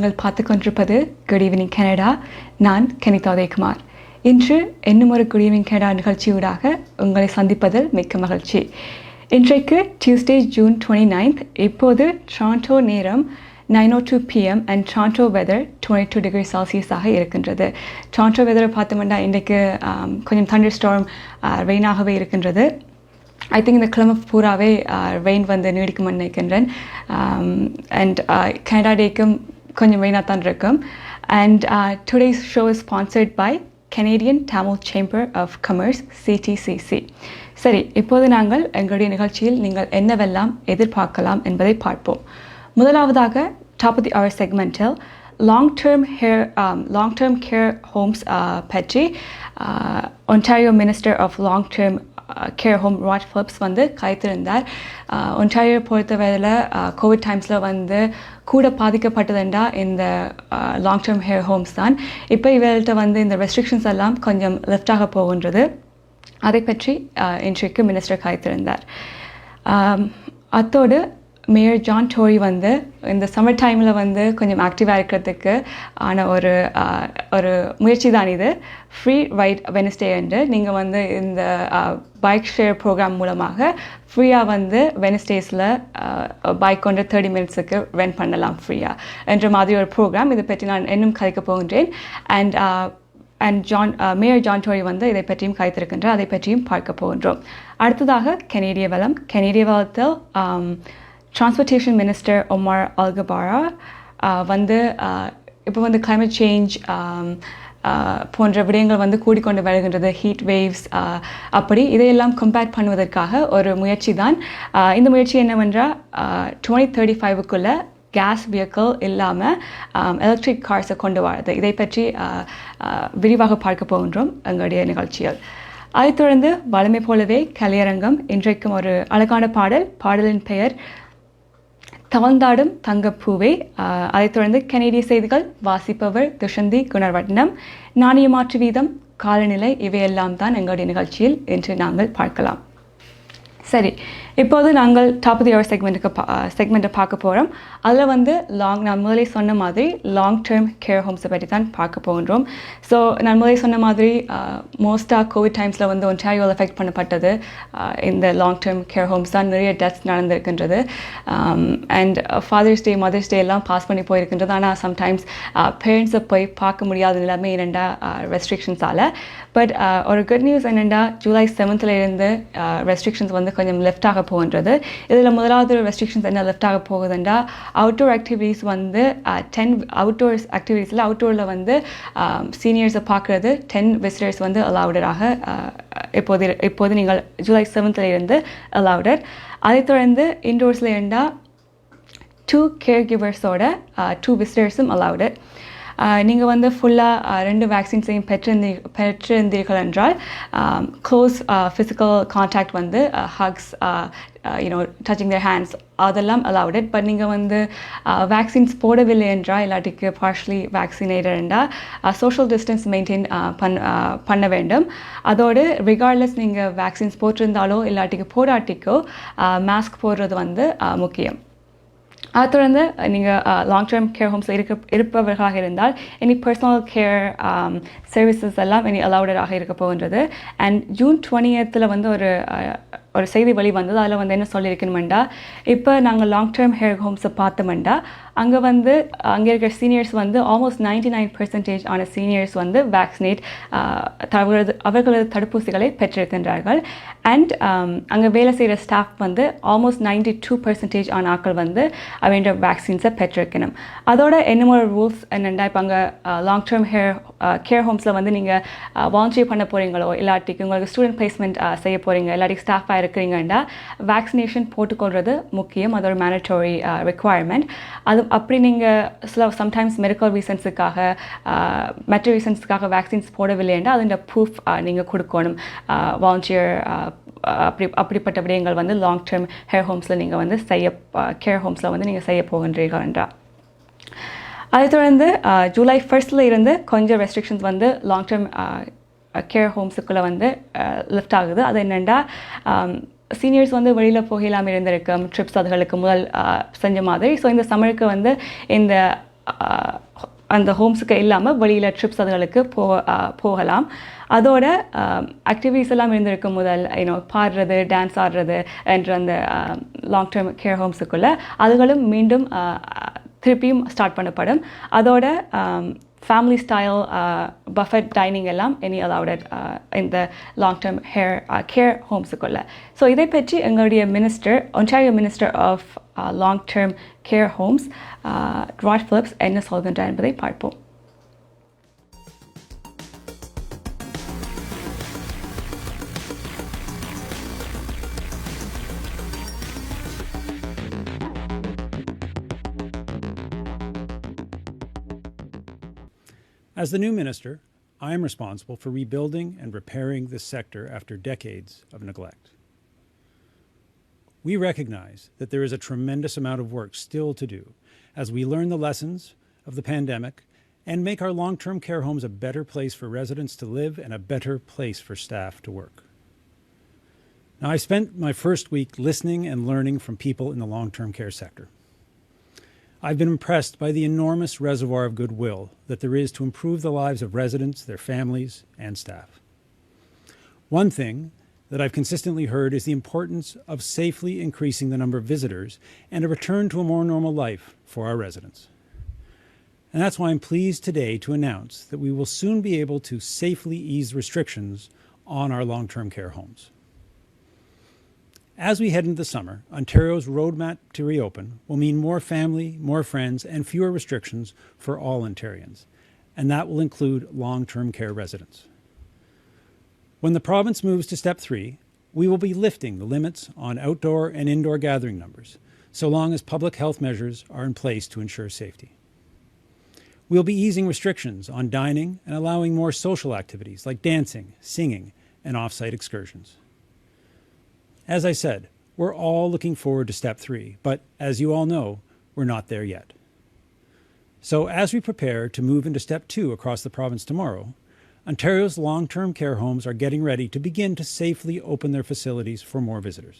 நீங்கள் பார்த்து கொண்டிருப்பது குட் ஈவினிங் கனடா. நான் கனிதா உதயகுமார். இன்று இன்னும் ஒரு குட் ஈவினிங் கனடா நிகழ்ச்சியூடாக உங்களை சந்திப்பதில் மிக்க மகிழ்ச்சி. இன்றைக்கு டியூஸ்டே ஜூன் 29. இப்போது டொரண்டோ நேரம் 9:02 PM and Toronto weather 22 degree செல்சியஸாக இருக்கின்றது. டொரண்டோ வெதரை பார்த்தோம்னா இன்றைக்கு கொஞ்சம் தண்டர் ஸ்டார்ம் ரெயினாகவே இருக்கின்றது. ஐ திங்க் இந்த கிழமை பூராவே ரெயின் வந்து நீடிக்கும்னு நினைக்கின்றேன். அண்ட் கனடா டேக்கும் கொஞ்சம் ரெயினாக தான் இருக்கும். And today's show is sponsored by Canadian Tamil Chamber of Commerce CTCC. சரி, இப்போது நாங்கள் எங்களுடைய நிகழ்ச்சியில் நீங்கள் என்னவெல்லாம் எதிர்பார்க்கலாம் என்பதை பார்ப்போம். முதலாவதாக டாப் ஆஃப் தி அவர் செக்மெண்டில் long-term care homes பற்றி Ontario minister of long term care home Rod Phillips வந்து கைத்திருந்தார். ஒன்டாரியோ பொறுத்தவரையில் கோவிட் டைம்ஸில் வந்து கூட பாதிக்கப்பட்டதுண்டா இந்த லாங்-டேர்ம் கேர் ஹோம்ஸ் தான். இப்போ இவர்கிட்ட வந்து இந்த ரெஸ்ட்ரிக்ஷன்ஸ் எல்லாம் கொஞ்சம் லிஃப்டாக போகின்றது. அதை பற்றி இன்றைக்கு மினிஸ்டர் கைத்திருந்தார். அத்தோடு மேயர் ஜான் டோரி வந்து இந்த சம்மர் டைமில் வந்து கொஞ்சம் ஆக்டிவாக இருக்கிறதுக்கு ஆன ஒரு முயற்சி தான் இது. ஃப்ரீ ரைட் வெனஸ்டே என்று நீங்கள் வந்து இந்த பைக் ஷேர் ப்ரோக்ராம் மூலமாக ஃப்ரீயாக வந்து வெனஸ்டேஸில் பைக் கொண்டு 30 மினிட்ஸுக்கு ரெண்ட் பண்ணலாம் ஃப்ரீயாக என்ற மாதிரி ஒரு ப்ரோக்ராம். இதை பற்றி நான் இன்னும் கதைக்க போகின்றேன். மேயர் ஜான் டோரி வந்து இதை பற்றியும் கைத்திருக்கின்றார். அதை பற்றியும் பார்க்க போகின்றோம். அடுத்ததாக கனேடிய வளம். கனேடிய வளத்தில் டிரான்ஸ்போர்ட்டேஷன் மினிஸ்டர் ஒமார் அல்கபாரா வந்து இப்போ வந்து கிளைமேட் சேஞ்ச் போன்ற விடயங்கள் வந்து கூடிக்கொண்டு வருகின்றது. ஹீட் வேவ்ஸ் அப்படி இதையெல்லாம் கம்பேர் பண்ணுவதற்காக ஒரு முயற்சி தான். இந்த முயற்சி என்னவென்றால் 2035க்குள்ளே கேஸ் வெஹிக்கிள் இல்லாமல் எலக்ட்ரிக் கார்ஸை கொண்டு வரது. இதை பற்றி விரிவாக பார்க்க போகின்றோம் எங்களுடைய நிகழ்ச்சியில். அதைத் தொடர்ந்து வழமை போலவே கலையரங்கம். இன்றைக்கும் ஒரு அழகான பாடலின் பெயர் தவழ்ந்தாடும் தங்கப்பூவே. அதைத் தொடர்ந்து கனேடிய செய்திகள் வாசிப்பவர் துஷந்தி குணர்வட்னம். நாணய மாற்று வீதம், காலநிலை, இவையெல்லாம் தான் எங்களுடைய நிகழ்ச்சியில் இன்று நாங்கள் பார்க்கலாம். சரி, இப்போது நாங்கள் டாப் ஆஃப் தி அவர் செக்மெண்ட்டை பார்க்க போகிறோம். அதில் வந்து நான் முதலே சொன்ன மாதிரி லாங்-டேர்ம் கேர் ஹோம்ஸை பற்றி தான் பார்க்க போகின்றோம். ஸோ நான் முதலே சொன்ன மாதிரி மோஸ்ட்டாக கோவிட் டைம்ஸில் வந்து ஒன்டாரியோவில் எஃபெக்ட் பண்ணப்பட்டது இந்த லாங்-டேர்ம் கேர் ஹோம்ஸ் தான். நிறைய டெத்ஸ் நடந்திருக்கின்றது. And father's day, mother's day எல்லாம் பாஸ் பண்ணி போயிருக்கின்றது. ஆனால் சம்டைம்ஸ் பேரண்ட்ஸை போய் பார்க்க முடியாத நிலைமை என்னென்னா ரெஸ்ட்ரிக்ஷன்ஸால். பட் ஒரு குட் நியூஸ் என்னென்னா ஜூலை 7th இருந்து ரெஸ்ட்ரிக்ஷன்ஸ் வந்து கொஞ்சம் லெஃப்டாக போகின்றது. இதில் முதலாவது ரெஸ்ட்ரிக்ஷன்ஸ் என்ன லெஃப்டாக போகுதுண்டா, அவுட்டோர் ஆக்டிவிட்டீஸ் வந்து 10 அவுட்டோர்ஸ் ஆக்டிவிட்டீஸில் அவுட்டோரில் வந்து சீனியர்ஸை பார்க்குறது 10 விசிட்டர்ஸ் வந்து அலவுடராக இப்போது நீங்கள் ஜூலை 7th இருந்து அலவுடர். அதைத் தொடர்ந்து இன்டோர்ஸில் இருந்தால் 2 கேர் கிவர்ஸோட 2 விசிட்டர்ஸும் அலவுடர். நீங்கள் வந்து ஃபுல்லாக 2 வேக்சின்ஸையும் பெற்றிருந்தீர்கள் என்றால் க்ளோஸ் ஃபிசிக்கல் கான்டாக்ட் வந்து ஹக்ஸ், டச்சிங் தேர் ஹேண்ட்ஸ் அதெல்லாம் அலவுடட். பட் நீங்கள் வந்து வேக்சின்ஸ் போடவில்லை என்றால் இல்லாட்டிக்கு பார்ஷலி வேக்சினேட்டட் என்றால் சோஷியல் டிஸ்டன்ஸ் மெயின்டைன் பண்ண வேண்டும். அதோடு ரிகார்ட்லெஸ் நீங்கள் வேக்சின்ஸ் போட்டிருந்தாலோ இல்லாட்டிக்கு போடாட்டிக்கோ மாஸ்க் போடுறது வந்து முக்கியம். அதை தொடர்ந்து நீங்கள் லாங்-டேர்ம் கேர் ஹோம்ஸில் இருப்பவர்களாக இருந்தால் எனி பர்சனல் கேர் சர்வீசஸ் எல்லாம் இனி அலவுடராக இருக்க போகின்றது. அண்ட் ஜூன் 20th வந்து ஒரு செய்தி வழி வந்தது. அதில் வந்து என்ன சொல்லியிருக்கணுமெண்டா, இப்போ நாங்கள் லாங்-டேர்ம் கேர் ஹோம்ஸை பார்த்தோமெண்டா அங்கே இருக்கிற சீனியர்ஸ் வந்து ஆல்மோஸ்ட் 99% ஆன சீனியர்ஸ் வந்து வேக்சினேட் அவர்களது தடுப்பூசிகளை பெற்றிருக்கின்றார்கள். அண்ட் அங்கே வேலை செய்கிற ஸ்டாஃப் வந்து ஆல்மோஸ்ட் 92% ஆன ஆட்கள் வந்து அவங்க வேக்சின்ஸை பெற்றிருக்கணும். அதோட என்னமோ ரூல்ஸ் என்னென்னா, இப்போ அங்கே லாங்-டேர்ம் கேர் ஹோம்ஸில் வந்து நீங்கள் வாலண்டியர் பண்ண போகிறீங்களோ இல்லாட்டிக்கு உங்களுக்கு ஸ்டூடெண்ட் பிளேஸ்மெண்ட் செய்ய போகிறீங்க இல்லாட்டிக்கு ஸ்டாஃபாக இருக்கிறீங்கன்னா வேக்சினேஷன் போட்டுக்கொள்வது முக்கியம். அது ஒரு மேண்டட்டரி ரெக்குவயர்மெண்ட். அது அப்படி நீங்கள் சம்டைம்ஸ் மெடிக்கல் ரீசன்ஸுக்காக மற்ற ரீசன்ஸுக்காக வேக்சின்ஸ் போடவில்லை என்றால் அதோட ப்ரூஃப் நீங்கள் கொடுக்கணும். வாலண்டியர் அப்படிப்பட்ட விடயங்கள் வந்து லாங்-டேர்ம் கேர் ஹோம்ஸில் நீங்கள் வந்து கேர் ஹோம்ஸில் வந்து நீங்கள் செய்ய போகின்றீர்கள் என்றால். அதை தொடர்ந்து ஜூலை 1st இருந்து கொஞ்சம் ரெஸ்ட்ரிக்ஷன்ஸ் வந்து லாங்-டேர்ம் கேர் ஹோம்ஸுக்குள்ளே வந்து லிஃப்ட் ஆகுது. அது என்னென்னா, சீனியர்ஸ் வந்து வெளியில் போகலாமல் இருந்திருக்கும் ட்ரிப்ஸ் அதுகளுக்கு முதல் செஞ்ச மாதிரி. ஸோ இந்த சம்மருக்கு வந்து இந்த அந்த ஹோம்ஸுக்கு இல்லாமல் வெளியில் ட்ரிப்ஸ் அதுகளுக்கு போகலாம். அதோட ஆக்டிவிட்டிஸ் எல்லாம் இருந்திருக்கும் முதல் பாடுறது, டான்ஸ் ஆடுறது என்ற அந்த லாங் டேர்ம் கேர் ஹோம்ஸுக்குள்ளே அதுகளும் மீண்டும் திருப்பியும் ஸ்டார்ட் பண்ணப்படும். அதோட family style buffet dining எல்லாம் any allowed in the long term care homes குள்ள. So இதை பற்றி எங்களுடைய minister, Ontario Minister of Long Term Care Homes, Rod Phillips என்ன சொல்கின்றார் என்பதை பார்ப்போம். As the new minister, I am responsible for rebuilding and repairing this sector after decades of neglect. We recognize that there is a tremendous amount of work still to do as we learn the lessons of the pandemic and make our long-term care homes a better place for residents to live and a better place for staff to work. Now, I spent my first week listening and learning from people in the long-term care sector. I've been impressed by the enormous reservoir of goodwill that there is to improve the lives of residents, their families, and staff. One thing that I've consistently heard is the importance of safely increasing the number of visitors and a return to a more normal life for our residents. And that's why I'm pleased today to announce that we will soon be able to safely ease restrictions on our long-term care homes. As we head into the summer, Ontario's roadmap to reopen will mean more family, more friends, and fewer restrictions for all Ontarians, and that will include long-term care residents. When the province moves to Step 3, we will be lifting the limits on outdoor and indoor gathering numbers, so long as public health measures are in place to ensure safety. We'll be easing restrictions on dining and allowing more social activities like dancing, singing, and off-site excursions. As I said, we're all looking forward to Step 3, but as you all know, we're not there yet. So as we prepare to move into Step 2 across the province tomorrow, Ontario's long-term care homes are getting ready to begin to safely open their facilities for more visitors.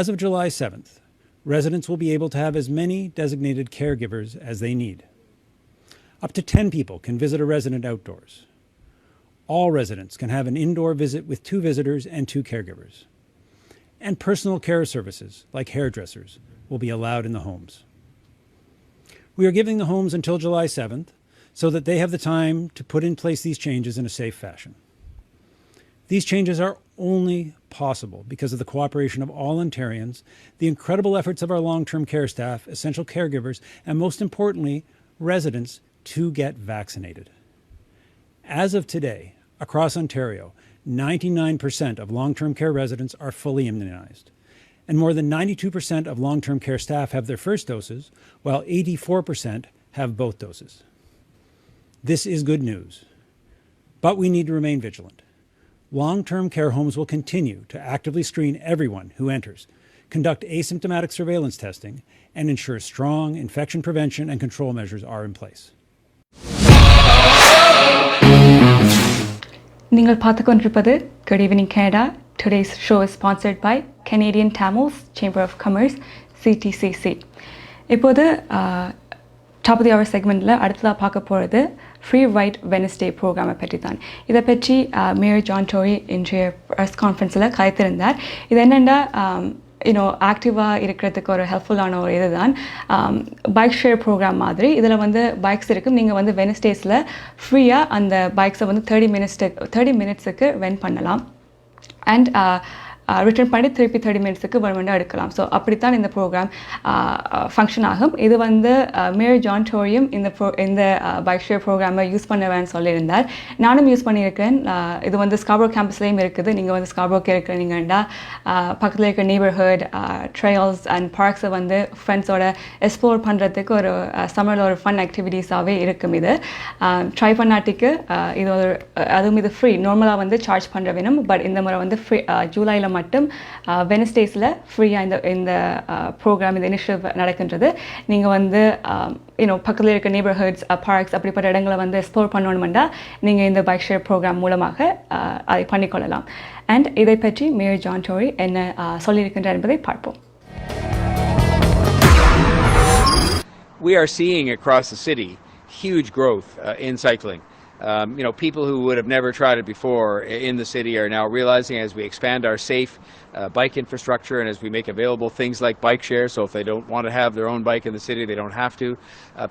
As of July 7th, residents will be able to have as many designated caregivers as they need. Up to 10 people can visit a resident outdoors. All residents can have an indoor visit with 2 visitors and 2 caregivers. And personal care services, like hairdressers, will be allowed in the homes. We are giving the homes until July 7th so that they have the time to put in place these changes in a safe fashion. These changes are only possible because of the cooperation of all Ontarians, the incredible efforts of our long-term care staff, essential caregivers, and most importantly, residents to get vaccinated. As of today, across Ontario, 99% of long-term care residents are fully immunized, and more than 92% of long-term care staff have their first doses, while 84% have both doses. This is good news, but we need to remain vigilant. Long-term care homes will continue to actively screen everyone who enters, conduct asymptomatic surveillance testing, and ensure strong infection prevention and control measures are in place. நீங்கள் பார்த்து கொண்டிருப்பது Good Evening Canada. Today's show is sponsored by Canadian Tamils Chamber of Commerce, CTCC. இப்போது top of the அவர் செக்மெண்ட்டில் அடுத்ததாக பார்க்க போகிறது free right Wednesday ப்ரோக்ராமை பற்றி தான். இதை பற்றி மேயர் ஜான் டோரி இன்றைய ப்ரெஸ் கான்ஃபரன்ஸில் கலைத்திருந்தார். இது என்னென்னா ஆக்டிவாக இருக்கிறதுக்கு ஒரு ஹெல்ப்ஃபுல்லான ஒரு இது தான் பைக் ஷேர் ப்ரோக்ராம் மாதிரி. இதில் வந்து பைக்ஸ் இருக்கும். நீங்கள் வந்து வெனஸ்டேஸில் ஃப்ரீயாக அந்த பைக்ஸை வந்து 30 மினிட்ஸுக்கு ரெண்ட் பண்ணலாம். அண்ட் ரிட்டர்ன் பண்ணி திருப்பி 30 மினிட்ஸுக்கு வேணுமெண்டா எடுக்கலாம். ஸோ அப்படித்தான் இந்த ப்ரோக்ராம் ஃபங்க்ஷன் ஆகும். இது வந்து மேயர் ஜான் டோரியும் இந்த பைக் ஷேர் ப்ரோக்ராமை யூஸ் பண்ணுவேன்னு சொல்லியிருந்தார். நானும் யூஸ் பண்ணியிருக்கேன். இது வந்து ஸ்கார்பரோ கேம்பஸ்லேயும் இருக்குது. நீங்கள் வந்து ஸ்கார்பரோக்கு இருக்கிறீங்கன்னா பக்கத்தில் இருக்கிற நெய்பர்ஹுட் ட்ரையல்ஸ் அண்ட் பார்க்ஸை வந்து ஃப்ரெண்ட்ஸோட எக்ஸ்ப்ளோர் பண்ணுறதுக்கு ஒரு சம்மரில் ஒரு ஃபன் ஆக்டிவிட்டீஸாகவே இருக்கும். இது ட்ரை பண்ணாட்டிக்கு இது ஒரு அதுவும் இது ஃப்ரீ. நார்மலாக வந்து சார்ஜ் பண்ணுற வேணும். பட் இந்த முறை வந்து ஃப்ரீ. ஜூலையில் மட்டும் வெனஸ்டேஸில் ஃப்ரீயாக இந்த ப்ரோக்ராம் இந்த இனிஷியேட்டிவ் நடக்கின்றது. நீங்கள் வந்து பக்கத்தில் இருக்க நெய்பர்ஹுட்ஸ் பார்க்ஸ் அப்படிப்பட்ட இடங்களை வந்து எக்ஸ்ப்ளோர் பண்ணணுமெண்டா நீங்கள் இந்த பைக் ஷேர் ப்ரோக்ராம் மூலமாக அதை பண்ணிக்கொள்ளலாம். அண்ட் இதை பற்றி மேயர் ஜான் டோரி என்ன சொல்லியிருக்கின்றார் என்பதை பார்ப்போம். we are seeing across the city huge growth in cycling. People who would have never tried it before in the city are now realizing, as we expand our safe bike infrastructure and as we make available things like bike share, so if they don't want to have their own bike in the city, they don't have to.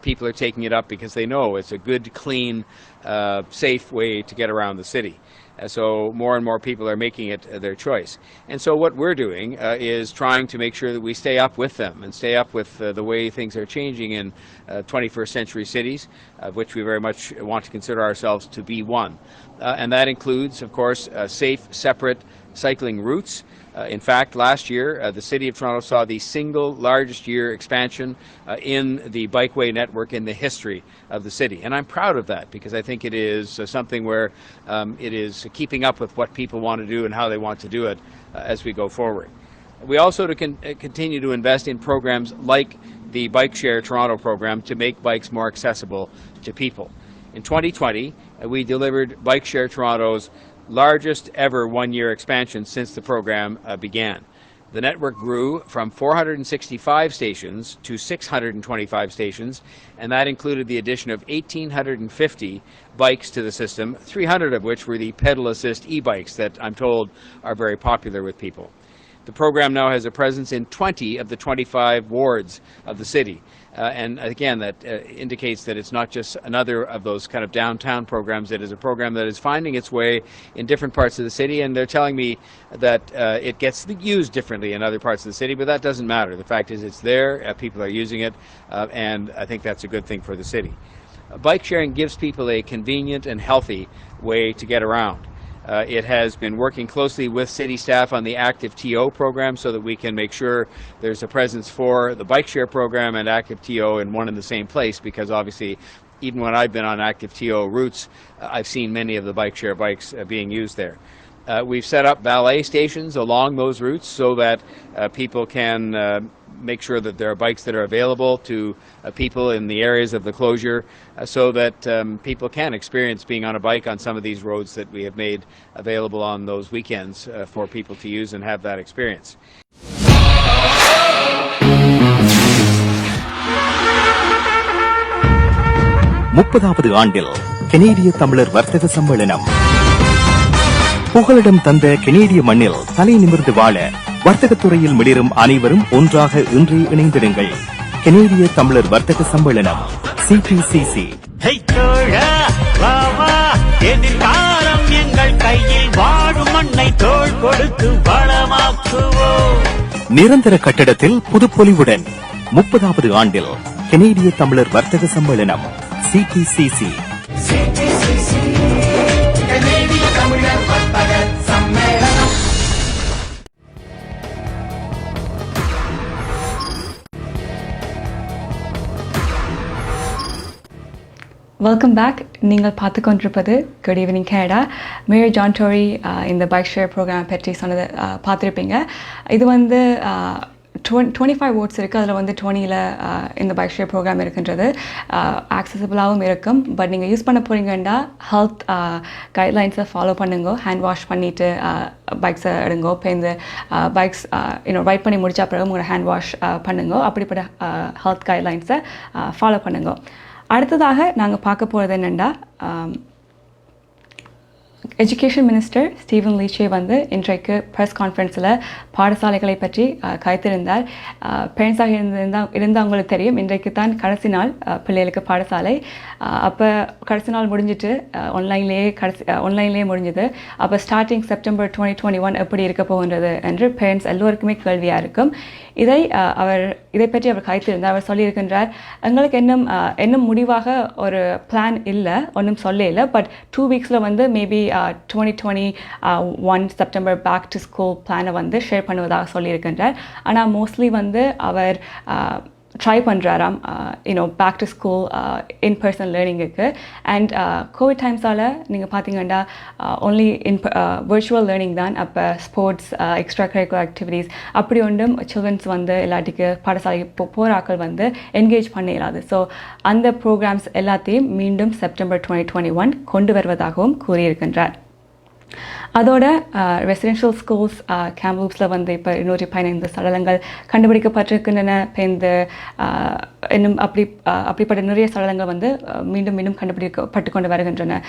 People are taking it up because they know it's a good, clean, safe way to get around the city. So more and more people are making it their choice. And so what we're doing is trying to make sure that we stay up with them and stay up with the way things are changing in 21st century cities, of which we very much want to consider ourselves to be one. And that includes, of course, safe, separate cycling routes. In fact, last year, the City of Toronto saw the single largest year expansion in the bikeway network in the history of the city. And I'm proud of that because I think it is something where it is keeping up with what people want to do and how they want to do it as we go forward. We also continue to invest in programs like the Bike Share Toronto program to make bikes more accessible to people. In 2020, we delivered Bike Share Toronto's largest ever one-year expansion since the program began. The network grew from 465 stations to 625 stations, and that included the addition of 1,850 bikes to the system, 300 of which were the pedal assist e-bikes that I'm told are very popular with people. The program now has a presence in 20 of the 25 wards of the city. And again, that indicates that it's not just another of those kind of downtown programs. It is a program that is finding its way in different parts of the city, and they're telling me that it gets used differently in other parts of the city, but that doesn't matter. The fact is it's there, people are using it, and I think that's a good thing for the city. Bike sharing gives people a convenient and healthy way to get around. It has been working closely with city staff on the Active TO program so that we can make sure there's a presence for the Bike Share program and Active TO in one and the same place, because obviously even when I've been on Active TO routes, I've seen many of the Bike Share bikes being used there. We've set up valet stations along those routes so that people can make sure that there are bikes that are available to people in the areas of the closure so that people can experience being on a bike on some of these roads that we have made available on those weekends for people to use and have that experience. முப்பதாவது ஆண்டில் கனேடிய தமிழர் வர்த்தக சம்மேளனம் புகலிடம் தந்த கனேடிய மண்ணில் தலை நிமிர்ந்து வாழ வர்த்தகத்துறையில் மிளிரும் அனைவரும் ஒன்றாக இன்று இணைந்திடுங்கள். கனேடிய தமிழர் வர்த்தக சம்மேளனம் CTCC. எதிர்காலம் எங்கள் கையில் வாழும் மண்ணை தோள் கொடுத்து வளமாக்குவோம். நிரந்தர கட்டடத்தில் புதுப்பொலிவுடன் 30வது ஆண்டில் கனேடிய தமிழர் வர்த்தக சம்மேளனம் CTCC. கனேடிய தமிழர் வர்த்தக சம்மேளனம். Welcome back. நீங்கள் பார்த்து கொண்டிருப்பது good evening Canada. Mayor John Tory இந்த பைக் ஷேர் ப்ரோக்ராம் பற்றி சொன்னதை பார்த்துருப்பீங்க. இது வந்து 25 votes இருக்குது. அதில் வந்து 20ல் இந்த பைக் ஷேர் ப்ரோக்ராம் இருக்கின்றது. ஆக்சசிபிளாகவும் இருக்கும். பட் நீங்கள் யூஸ் பண்ண போகிறீங்கன்னா ஹெல்த் கைட்லைன்ஸை ஃபாலோ பண்ணுங்க. ஹேண்ட் வாஷ் பண்ணிவிட்டு பைக்ஸை எடுங்கோ. இப்போ இந்த பைக்ஸ் ரைட் பண்ணி முடிச்ச பிறகு உங்களோட ஹேண்ட் வாஷ் பண்ணுங்க. அப்படிப்பட்ட ஹெல்த் கைட்லைன்ஸை ஃபாலோ பண்ணுங்க. அடுத்ததாக நாங்கள் பார்க்க போகிறது என்னென்னா, எஜுகேஷன் மினிஸ்டர் ஸ்டீவன் லீச்சே வந்து இன்றைக்கு ப்ரெஸ் கான்ஃபரன்ஸில் பாடசாலைகளை பற்றி கைத்திருந்தார். பேரண்ட்ஸாக இருந்தால் அவங்களுக்கு தெரியும், இன்றைக்கு தான் கடைசி நாள் பிள்ளைகளுக்கு பாடசாலை. அப்போ கடைசி நாள் முடிஞ்சிட்டு ஆன்லைன்லேயே முடிஞ்சுது. அப்போ ஸ்டார்டிங் செப்டம்பர் 2021 எப்படி இருக்க போகின்றது என்று பேரண்ட்ஸ் எல்லோருக்குமே கேள்வியாக இருக்கும். இதை பற்றி அவர் கைத்திருந்தார். அவர் சொல்லியிருக்கின்றார், எங்களுக்கு இன்னும் முடிவாக ஒரு பிளான் இல்லை, ஒன்றும் சொல்ல இல்லை. பட் 2 weeksல வந்து maybe 2021 September back to school பிளானை வந்து ஷேர் பண்ணுவதாக சொல்லியிருக்கின்றார். ஆனால் மோஸ்ட்லி வந்து அவர் ட்ரை பண்ணுறாராம் back to school in person லேர்னிங்குக்கு. அண்ட் கோவிட் டைம்ஸால் நீங்கள் பார்த்தீங்கன்னா ஒன்லி விர்ச்சுவல் லேர்னிங் தான். அப்போ ஸ்போர்ட்ஸ், எக்ஸ்ட்ரா கரிக்குலர் ஆக்டிவிட்டீஸ் அப்படி ஒன்றும் சில்ட்ரன்ஸ் வந்து எல்லாத்துக்கு பாடசாலைக்கு போராக்கள் வந்து என்கேஜ் பண்ண இயலாது. ஸோ அந்த ப்ரோக்ராம்ஸ் எல்லாத்தையும் மீண்டும் செப்டம்பர் 2021 கொண்டு வருவதாகவும் கூறியிருக்கின்றார். அதோட ரெசிடென்ஷியல் ஸ்கூல்ஸ் கேம்ப்ஸில் வந்து இப்போ 115 சடலங்கள் கண்டுபிடிக்கப்பட்டிருக்கின்றன. இப்போ இந்த இன்னும் அப்படிப்பட்ட நிறைய சடலங்கள் வந்து மீண்டும் மீண்டும் கண்டுபிடிக்கப்பட்டு கொண்டு வருகின்றன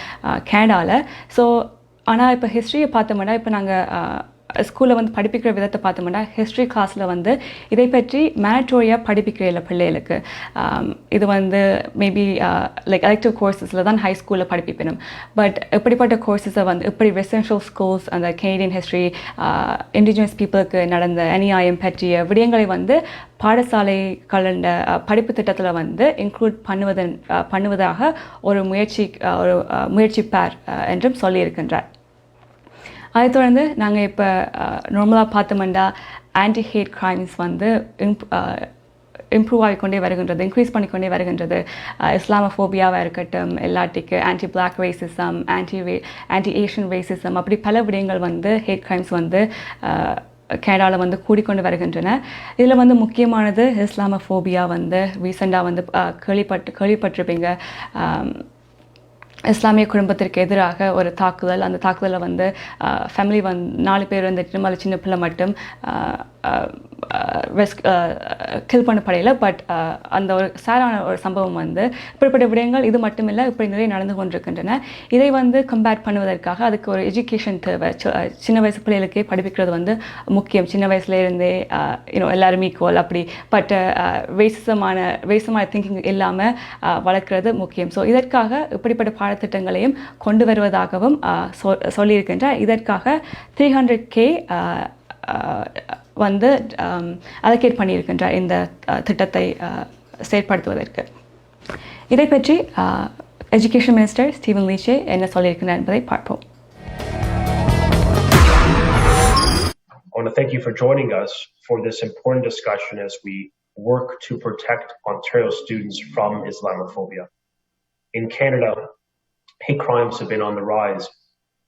கனடாவில். ஸோ ஆனால் இப்போ ஹிஸ்ட்ரியை பார்த்தோம்னா, இப்போ நாங்கள் ஸ்கூலில் வந்து படிப்பிக்கிற விதத்தை பார்த்தோம்னா, ஹிஸ்ட்ரி கிளாஸில் வந்து இதை பற்றி மேண்டட்டோரியாக படிப்பிக்கிற பிள்ளைகளுக்கு இது வந்து மேபி லைக் எலெக்டிவ் கோர்ஸஸில் தான் ஹை ஸ்கூலில் படிப்பிக்கணும். பட் இப்படிப்பட்ட கோர்ஸஸை வந்து இப்படி ரெசிடென்ஷியல் ஸ்கூல்ஸ், அந்த கெனடியன் ஹிஸ்ட்ரி, இண்டிஜினஸ் பீப்புளுக்கு நடந்த அநியாயம் பற்றிய விடயங்களை வந்து பாடசாலை கலண்ட படிப்பு திட்டத்தில் வந்து இன்க்ளூட் பண்ணுவதாக ஒரு முயற்சிப்பார் என்றும் சொல்லியிருக்கின்றார். அதை தொடர்ந்து நாங்கள் இப்போ நார்மலாக பார்த்தோம்னா ஆன்டி ஹேட் கிரைம்ஸ் வந்து இம்ப்ரூவ் ஆகிக்கொண்டே வருகின்றது, இன்க்ரீஸ் பண்ணிக்கொண்டே வருகின்றது. இஸ்லாமோஃபோபியாவாக இருக்கட்டும், இல்லாட்டிக்கு anti black racism, anti Asian racism, அப்படி பல விடயங்கள் வந்து ஹேட் கிரைம்ஸ் வந்து கனடாவில் வந்து கூடிக்கொண்டு வருகின்றன. இதில் வந்து முக்கியமானது இஸ்லாமோஃபோபியா வந்து ரீசெண்டாக வந்து கேள்விப்பட்டிருப்பீங்க. இஸ்லாமிய குடும்பத்திற்கு எதிராக ஒரு தாக்குதல். அந்த தாக்குதலில் வந்து ஃபேமிலி 4 பேர் வந்துட்டு மேலே சின்ன பிள்ளை மட்டும் கில் பண்ணப்படையில. பட் அந்த ஒரு சேரான ஒரு சம்பவம் வந்து இப்படிப்பட்ட விடயங்கள் இது மட்டும் இல்லை, இப்படி நிறைய நடந்து கொண்டிருக்கின்றன. இதை வந்து கம்பேர் பண்ணுவதற்காக அதுக்கு ஒரு எஜுகேஷன் தேவை. சின்ன வயசு பிள்ளைகளுக்கே படிப்பிக்கிறது வந்து முக்கியம். சின்ன வயசுலேருந்தே எல்லாரும் ஈக்குவல் அப்படி பட் வேசமான திங்கிங் இல்லாமல் வளர்க்குறது முக்கியம். ஸோ இதற்காக இப்படிப்பட்ட பாடத்திட்டங்களையும் கொண்டு வருவதாகவும் சொல்லியிருக்கின்றார். இதற்காக 300K வந்து அலோகேட் பண்ணியிருக்கின்றார் இந்த திட்டத்தை செயற்படுத்துவதற்கு. இதை பற்றி எஜுகேஷன் மினிஸ்டர் ஸ்டீவன் லீச்சே என்ன சொல்லியிருக்கிறார் என்பதை பார்ப்போம். I want to thank you for joining us for this important discussion as we work to protect Ontario students from Islamophobia. In Canada, hate crimes have been on the rise.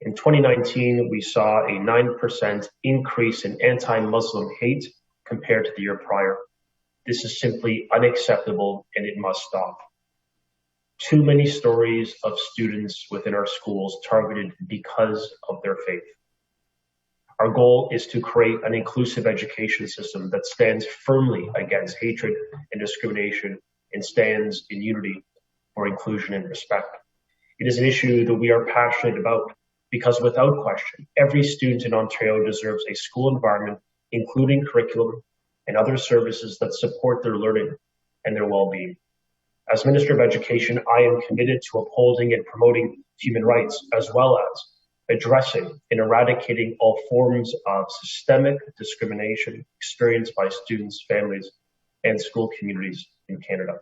In 2019, we saw a 9% increase in anti-Muslim hate compared to the year prior. This is simply unacceptable and it must stop. Too many stories of students within our schools targeted because of their faith. Our goal is to create an inclusive education system that stands firmly against hatred and discrimination and stands in unity for inclusion and respect. It is an issue that we are passionate about because without question, every student in Ontario deserves a school environment, including curriculum and other services that support their learning and their well-being. As Minister of Education, I am committed to upholding and promoting human rights, as well as addressing and eradicating all forms of systemic discrimination experienced by students, families, and school communities in Canada.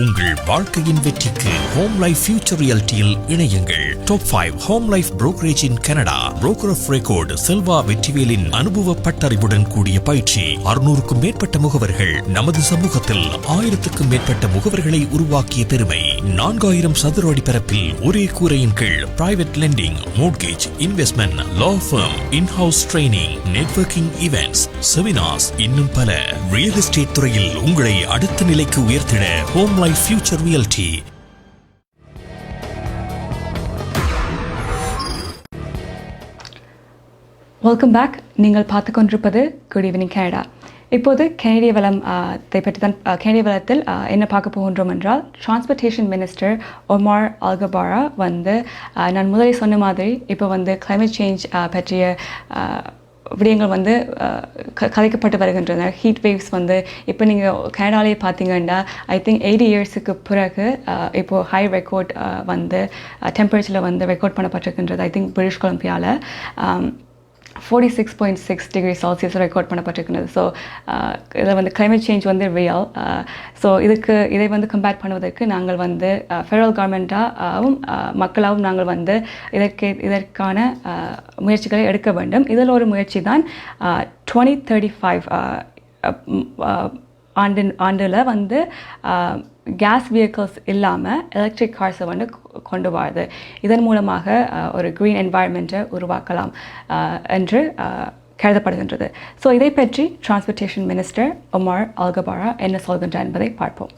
உங்கள் வாழ்க்கையின் வெற்றிக்கு home life future ரியாலிட்டியில் இணையுங்கள். Top 5 home life brokerage in Canada. Broker of record Selva வெற்றிவேலின் அனுபவ பட்டறிவுடன் கூடிய பயிற்சி. 600க்கும் மேற்பட்ட முகவர்கள். நமது சமூகத்தில் 1000க்கும் மேற்பட்ட முகவர்களை உருவாக்கிய பெருமை. 4000 சதுர அடி பரப்பில் ஒரே கூரையின் கீழ் private lending, mortgage, investment, law firm, in house training, networking events, seminars, இன்னும் பல. ரியல் எஸ்டேட் துறையில் உங்களை அடுத்த நிலைக்கு உயர்த்திட home life future reality. Welcome back. நீங்கள் பார்த்து கொண்டிருப்பது குட் ஈவினிங் கனடா. இப்போது கனேடிய வளம் பற்றி தான் கனேடிய வளத்தில் என்ன பார்க்க போகின்றோம் என்றால், டிரான்ஸ்போர்ட்டேஷன் மினிஸ்டர் ஒமார் அல்கபாரா வந்து நான் முதலில் சொன்ன மாதிரி இப்போ வந்து கிளைமேட் சேஞ்ச் பற்றிய விடயங்கள் வந்து கதைக்கப்பட்டு வருகின்றன. ஹீட் வேவ்ஸ் வந்து இப்போ நீங்கள் கனடாலே பார்த்தீங்கன்னா ஐ திங்க் 80 இயர்ஸுக்கு பிறகு இப்போது ஹை ரெக்கார்ட் வந்து டெம்பரேச்சரில் வந்து ரெக்கார்ட் பண்ணப்பட்டிருக்கின்றது. ஐ திங்க் பிரிட்டிஷ் கொலம்பியாவில் 46.6 டிகிரி செல்சியஸ் ரெக்கார்ட் பண்ணப்பட்டிருக்கிறது. ஸோ இதில் வந்து கிளைமேட் சேஞ்ச் வந்து ரியல். ஸோ இதை வந்து கம்பேர் பண்ணுவதற்கு நாங்கள் வந்து ஃபெடரல் கவர்மெண்ட்டாகவும் மக்களாகவும் நாங்கள் வந்து இதற்கான முயற்சிகளை எடுக்க வேண்டும். இதில் ஒரு முயற்சி தான் 2035 ஆண்டில் வந்து கேஸ் வெஹிக்கிள்ஸ் இல்லாமல் எலக்ட்ரிக் கார்ஸை வந்து கொண்டு வருது. இதன் மூலமாக ஒரு க்ரீன் என்வாயர்மெண்ட்டை உருவாக்கலாம் என்று கருதப்படுகின்றது. ஸோ இதை பற்றி டிரான்ஸ்போர்ட்டேஷன் மினிஸ்டர் ஒமார் அல்கபாரா என்ன சொல்கின்றார் என்பதை பார்ப்போம்.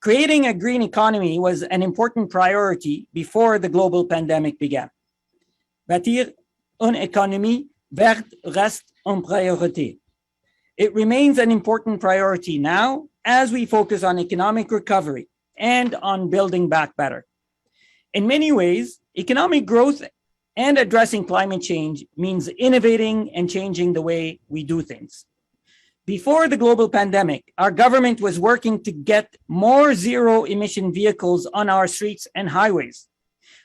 Creating a green economy was an important priority before the global pandemic began. Bâtir une économie verte reste une priorité. It remains an important priority now as we focus on economic recovery and on building back better. In many ways, economic growth and addressing climate change means innovating and changing the way we do things. Before the global pandemic, our government was working to get more zero-emission vehicles on our streets and highways.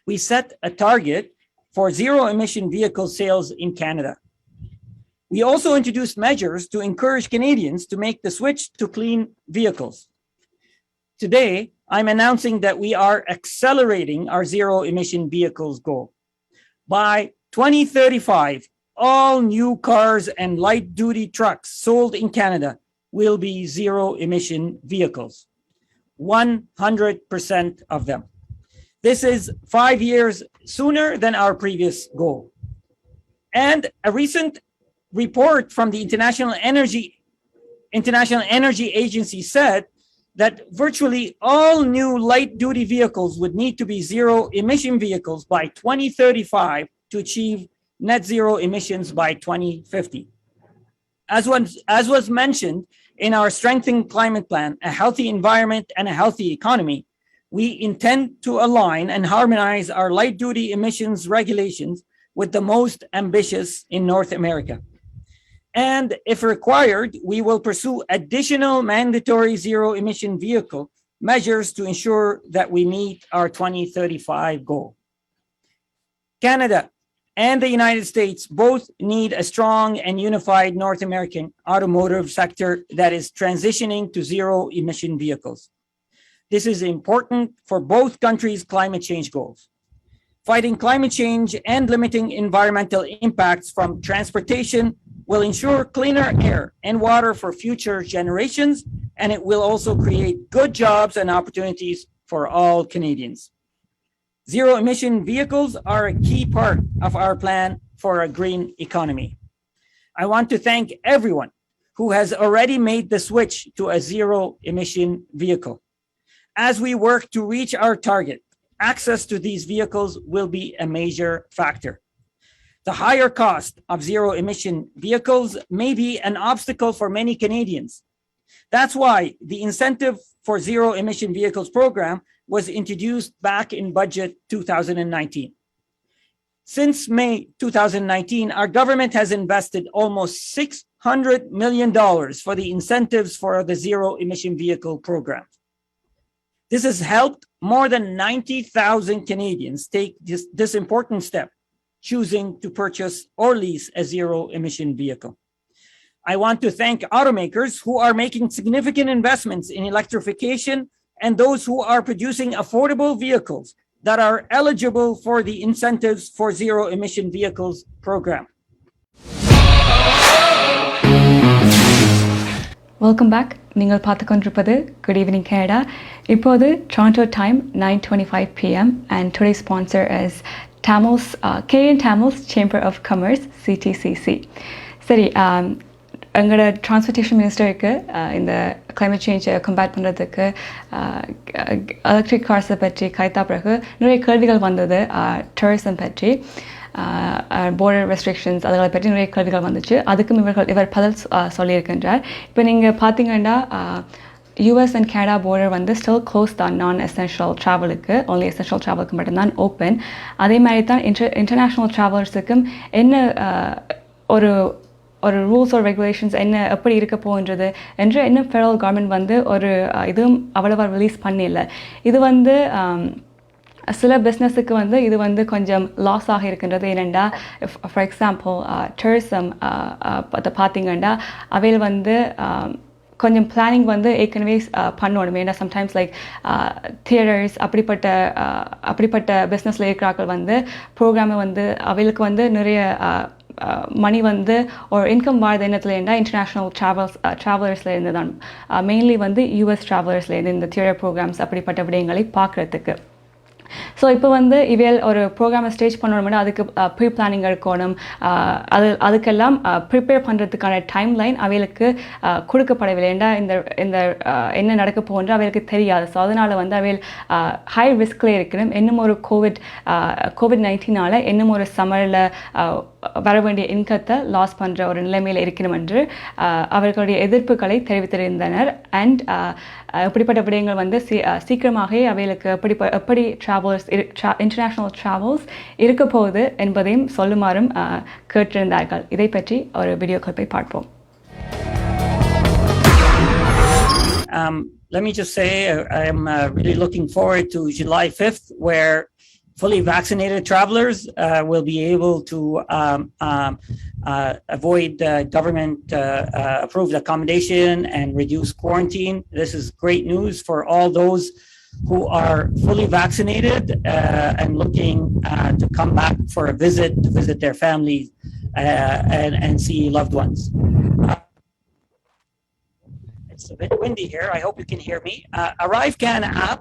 We set a target for zero-emission vehicle sales in Canada. We also introduced measures to encourage Canadians to make the switch to clean vehicles. Today, I'm announcing that we are accelerating our zero-emission vehicles goal. By 2035, all new cars and light-duty trucks sold in Canada will be zero-emission vehicles. 100% of them. This is 5 years sooner than our previous goal. And a recent report from the International Energy Agency said that virtually all new light-duty vehicles would need to be zero-emission vehicles by 2035 to achieve net zero emissions by 2050. As was mentioned in our Strengthening Climate Plan, A Healthy Environment and a Healthy Economy, we intend to align and harmonize our light-duty emissions regulations with the most ambitious in North America. And if required, we will pursue additional mandatory zero-emission vehicle measures to ensure that we meet our 2035 goal. Canada and the United States both need a strong and unified North American automotive sector that is transitioning to zero-emission vehicles. This is important for both countries' climate change goals. Fighting climate change and limiting environmental impacts from transportation will ensure cleaner air and water for future generations, and it will also create good jobs and opportunities for all Canadians. Zero-emission vehicles are a key part of our plan for a green economy. I want to thank everyone who has already made the switch to a zero-emission vehicle. As we work to reach our target, access to these vehicles will be a major factor. The higher cost of zero-emission vehicles may be an obstacle for many Canadians. That's why the Incentive for Zero-Emission Vehicles program was introduced back in Budget 2019. Since May 2019, our government has invested almost $600 million for the incentives for the Zero-Emission Vehicle program. This has helped more than 90,000 Canadians take this important step, choosing to purchase or lease a zero-emission vehicle. I want to thank automakers who are making significant investments in electrification and those who are producing affordable vehicles that are eligible for the Incentives for Zero-Emission Vehicles program. Welcome back. நீங்கள் பார்த்துக்கொண்டிருப்பது Good Evening Canada. இப்போது Toronto time 9:25 p.m. and today's sponsor is Canadian Tamils Chamber of Commerce, CTCC. சரி, எங்களோட transportation மினிஸ்டருக்கு இந்த climate சேஞ்சை compare பண்ணுறதுக்கு electric கார்ஸை பற்றி கைத்தா பிறகு நிறைய கேள்விகள் வந்தது. டூரிசம் பற்றி, border restrictions அதகளை பற்றி நிறைய கேள்விகள் வந்துச்சு. அதுக்கும் இவர் பதில் சொல்லியிருக்கின்றார். இப்போ நீங்கள் பார்த்தீங்கன்னா US and Canada border வந்து still closed தான் non-essential travelக்கு, only essential travelக்கு மட்டும்தான் open. அதே மாதிரி தான் international travelers-க்கும் என்ன ஒரு ரூல்ஸ் ஆர் ரெகுலேஷன்ஸ் எப்படி இருக்க போன்றது என்று இன்னும் ஃபெடரல் கவர்மெண்ட் வந்து ஒரு இதுவும் அவ்வளவா ரிலீஸ் பண்ணல. இது வந்து சில பிஸ்னஸுக்கு வந்து இது வந்து கொஞ்சம் லாஸ் ஆக இருக்கின்றது. ஏனெண்டா ஃபார் எக்ஸாம்பிள் டூரிசம் பார்த்தீங்கன்னா அவையில் வந்து கொஞ்சம் பிளானிங் வந்து ஏற்கனவே பண்ணணும். ஏன்னா சம்டைம்ஸ் லைக் தியேட்டர்ஸ் அப்படிப்பட்ட பிஸ்னஸில் இருக்கிறார்கள் வந்து ப்ரோக்ராமை வந்து அவைகளுக்கு வந்து நிறைய மணி வந்து ஒரு இன்கம் வாழ்ந்த எண்ணத்தில் இருந்தால் இன்டர்நேஷ்னல் ட்ராவலர்ஸில் இருந்து தான், மெயின்லி வந்து US ட்ராவலர்ஸில் இருந்து இந்த தியேட்டர் ப்ரோக்ராம்ஸ் அப்படிப்பட்ட விடயங்களை பார்க்குறதுக்கு. ஸோ இப்போ வந்து இவையில் ஒரு ப்ரோக்ராமை ஸ்டேஜ் பண்ணணும்னா அதுக்கு ப்ரீ பிளானிங் இருக்கணும். அதுக்கெல்லாம் ப்ரிப்பேர் பண்ணுறதுக்கான டைம் லைன் அவைகளுக்கு கொடுக்கப்படவில்லை. ஏன்னா இந்த என்ன நடக்க போகுன்ற அவைகளுக்கு தெரியாது. ஸோ அதனால் வந்து அவையில் ஹை ரிஸ்கில் இருக்கணும். இன்னும் ஒரு COVID-19 இன்னும் ஒரு சம்மரில் வர வேண்டிய இன்கத்தை லாஸ் பண்ணுற ஒரு நிலைமையில் இருக்கணும் என்று அவர்களுடைய எதிர்ப்புகளை தெரிவித்திருந்தனர். அண்ட் இப்படிப்பட்ட விடயங்கள் வந்து சீக்கிரமாகவே அவைகளுக்கு எப்படி ட்ராவல்ஸ் இன்டர்நேஷ்னல் ட்ராவல்ஸ் இருக்க போகுது என்பதையும் சொல்லுமாறும் கேட்டிருந்தார்கள். இதை பற்றி ஒரு வீடியோ கிளிப்பை பார்ப்போம். Let me just say I am really looking forward to July 5th, where fully vaccinated travelers will be able to avoid government approved accommodation and reduce quarantine. This is great news for all those who are fully vaccinated and looking to come back for a visit, to visit their families and see loved ones. It's a bit windy here. I hope you can hear me. ArriveCan app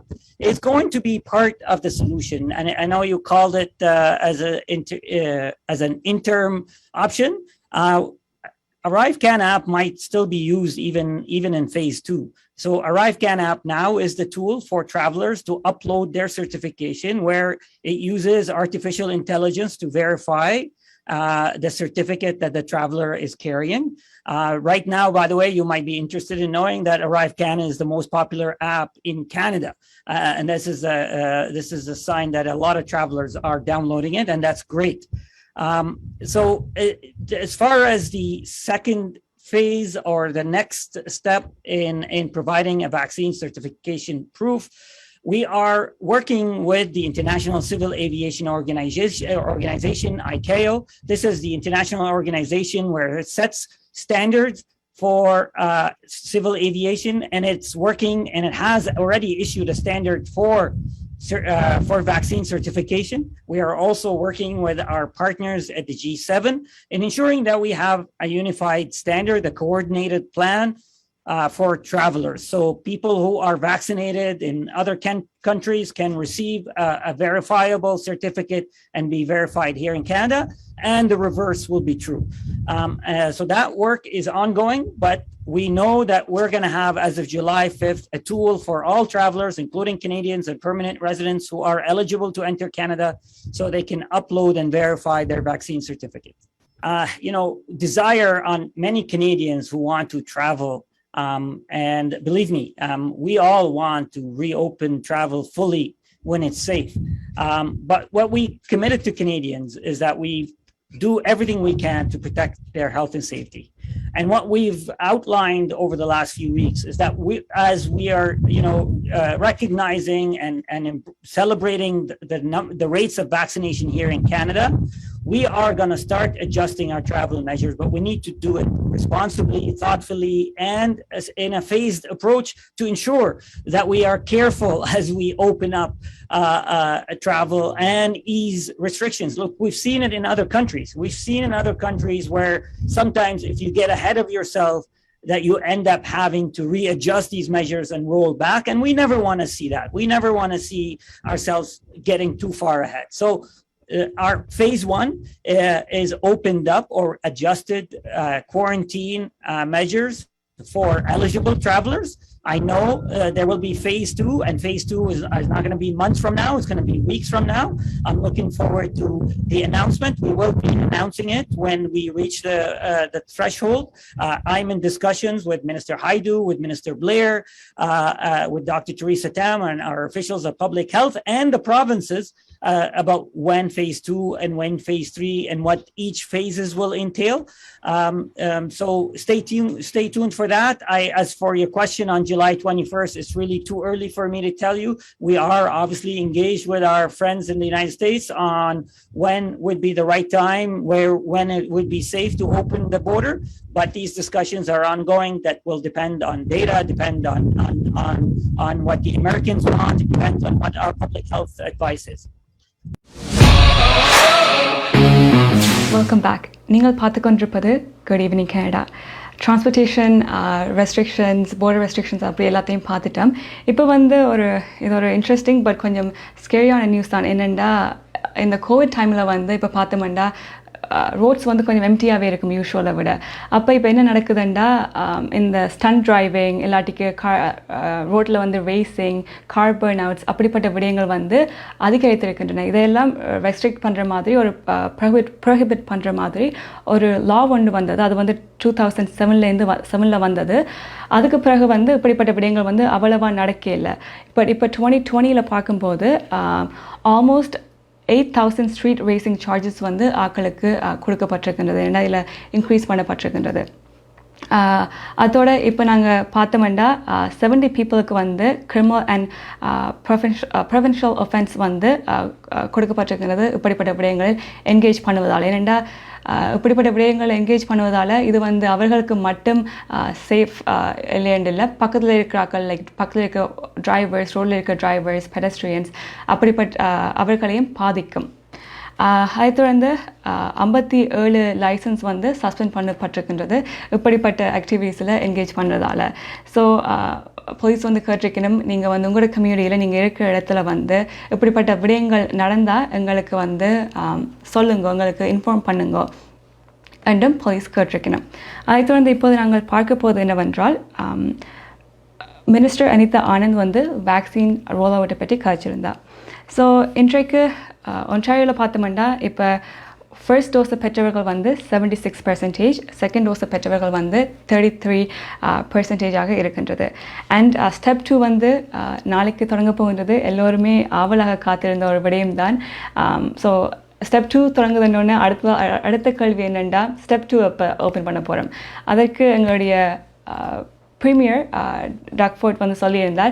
is going to be part of the solution, and I know you called it as an interim option. ArriveCan app might still be used even in phase 2. So ArriveCan app now is the tool for travelers to upload their certification, where it uses artificial intelligence to verify the certificate that the traveler is carrying. Right now, by the way, you might be interested in knowing that ArriveCan is the most popular app in Canada, and this is a sign that a lot of travelers are downloading it, and that's great. So as far as the second phase or the next step in providing a vaccine certification proof, we are working with the International Civil Aviation Organization, ICAO. This is the international organization where it sets standards for civil aviation, and it's working, and it has already issued a standard for vaccine certification. We are also working with our partners at the G7 in ensuring that we have a unified standard, a coordinated plan for travelers. So people who are vaccinated in other countries can receive a verifiable certificate and be verified here in Canada, and the reverse will be true. So that work is ongoing, but we know that we're going to have, as of July 5th, a tool for all travelers, including Canadians and permanent residents who are eligible to enter Canada, so they can upload and verify their vaccine certificate. Desire on many Canadians who want to travel, and believe me, we all want to reopen travel fully when it's safe. But what we committed to Canadians is that we do everything we can to protect their health and safety. And what we've outlined over the last few weeks is that as we are, recognizing and celebrating the rates of vaccination here in Canada, we are going to start adjusting our travel measures, but we need to do it responsibly, thoughtfully, and in a phased approach to ensure that we are careful as we open up travel and ease restrictions. Look, we've seen it in other countries. We've seen in other countries where sometimes if you get ahead of yourself, that you end up having to readjust these measures and roll back. And we never want to see that. We never want to see ourselves getting too far ahead. So our phase 1 is opened up or adjusted quarantine measures for eligible travelers. I know there will be phase 2, and phase 2 is not going to be months from now. It's going to be weeks from now. I'm looking forward to the announcement. We will be announcing it when we reach the threshold. I'm in discussions with Minister Haidu, with Minister Blair, with Dr. Teresa Tam, and our officials of public health, and the provinces about when phase 2 and when phase 3 and what each phases will entail. So stay tuned for that. As for your question on July 21st, it's really too early for me to tell you. We are obviously engaged with our friends in the United States on when would be the right time, when it would be safe to open the border. But these discussions are ongoing. That will depend on data, depend on what the Americans want, it depends on what our public health advice is. Welcome back. நீங்கள் பார்த்து கொண்டிருப்பது Good Evening Canada. Transportation restrictions border restrictions அப்படி எல்லாத்தையும் பார்த்துட்டோம். இப்போ வந்து இது ஒரு இன்ட்ரெஸ்டிங் பட் கொஞ்சம் ஸ்கேரியான நியூஸ் தான். என்னென்னா இந்த கோவிட் டைமில் வந்து இப்போ பார்த்தோம்னா ரோட்ஸ் வந்து கொஞ்சம் எம்டியாகவே இருக்கும் யூஷுவலை விட. அப்போ இப்போ என்ன நடக்குதுண்டா இந்த ஸ்டண்ட் டிரைவிங் இல்லாட்டிக்கு ரோட்டில் வந்து ரேசிங் கார் பர்ன் அவுட்ஸ் அப்படிப்பட்ட விடயங்கள் வந்து அதிகரித்திருக்கின்றன. இதையெல்லாம் ரெஸ்ட்ரிக்ட் பண்ணுற மாதிரி ஒரு ப்ரோஹிபிட் பண்ணுற மாதிரி ஒரு லா ஒன்று வந்தது. அது வந்து 2007 வந்தது. அதுக்கு பிறகு வந்து இப்படிப்பட்ட விடயங்கள் வந்து அவ்வளவா நடக்கல. இப்போ 2020 பார்க்கும்போது ஆல்மோஸ்ட் 8,000 ஸ்ட்ரீட் ரேசிங் சார்ஜஸ் வந்து ஆக்களுக்கு கொடுக்கப்பட்டிருக்கின்றது. ஏன்னா இதில் இன்க்ரீஸ் பண்ணப்பட்டிருக்கின்றது. அதோட இப்போ நாங்கள் பார்த்தோம்னா 70 பீப்புளுக்கு வந்து கிரிமினல் அண்ட் ப்ரொவின்ஷியல் ஒஃபென்ஸ் வந்து கொடுக்கப்பட்டிருக்கிறது இப்படிப்பட்ட விடயங்களில் என்கேஜ் பண்ணுவதால். ஏனெண்டா இப்படிப்பட்ட விடயங்களை என்கேஜ் பண்ணுவதால் இது வந்து அவர்களுக்கு மட்டும் சேஃப் இல்லையண்டில்லை, பக்கத்தில் இருக்கிறாக்கள் லைக் பக்கத்தில் இருக்க டிரைவர்ஸ், ரோடில் இருக்க டிரைவர்ஸ், பெடஸ்ட்ரியன்ஸ் அப்படிப்பட்ட அவர்களையும் பாதிக்கும். அதை தொடர்ந்து 57 லைசன்ஸ் வந்து சஸ்பெண்ட் பண்ணப்பட்டிருக்கின்றது இப்படிப்பட்ட ஆக்டிவிட்டீஸில் என்கேஜ் பண்ணுறதால. ஸோ போலீஸ் வந்து கேட்டிருக்கணும், நீங்கள் வந்து உங்களோட கம்யூனிட்டியில் நீங்கள் இருக்கிற இடத்துல வந்து இப்படிப்பட்ட விடயங்கள் நடந்தால் எங்களுக்கு வந்து சொல்லுங்க, எங்களுக்கு இன்ஃபார்ம் பண்ணுங்க என்றும் போலீஸ் கேட்டிருக்கணும். அதை தொடர்ந்து இப்போது நாங்கள் பார்க்க போவது என்னவென்றால் மினிஸ்டர் அனிதா ஆனந்த் வந்து வேக்சின் ரோல் அவுட்டை பற்றி கழிச்சிருந்தா. ஸோ இன்றைக்கு ஒன்டாரியோவில் பார்த்தோம்னா இப்போ ஃபர்ஸ்ட் டோஸை பெற்றவர்கள் வந்து 76%, செகண்ட் டோஸை பெற்றவர்கள் வந்து 33% இருக்கின்றது. அண்ட் ஸ்டெப் 2 வந்து நாளைக்கு தொடங்க போகின்றது. எல்லோருமே ஆவலாக காத்திருந்த ஒரு விடயம்தான். ஸோ ஸ்டெப் 2 தொடங்குதுன்னொன்னே அடுத்த கேள்வி என்னென்னா ஸ்டெப் 2 அப்போ ஓப்பன் பண்ண போகிறோம். அதற்கு எங்களுடைய ப்ரீமியர் டக்ஃபோர்ட் வந்து சொல்லியிருந்தார்,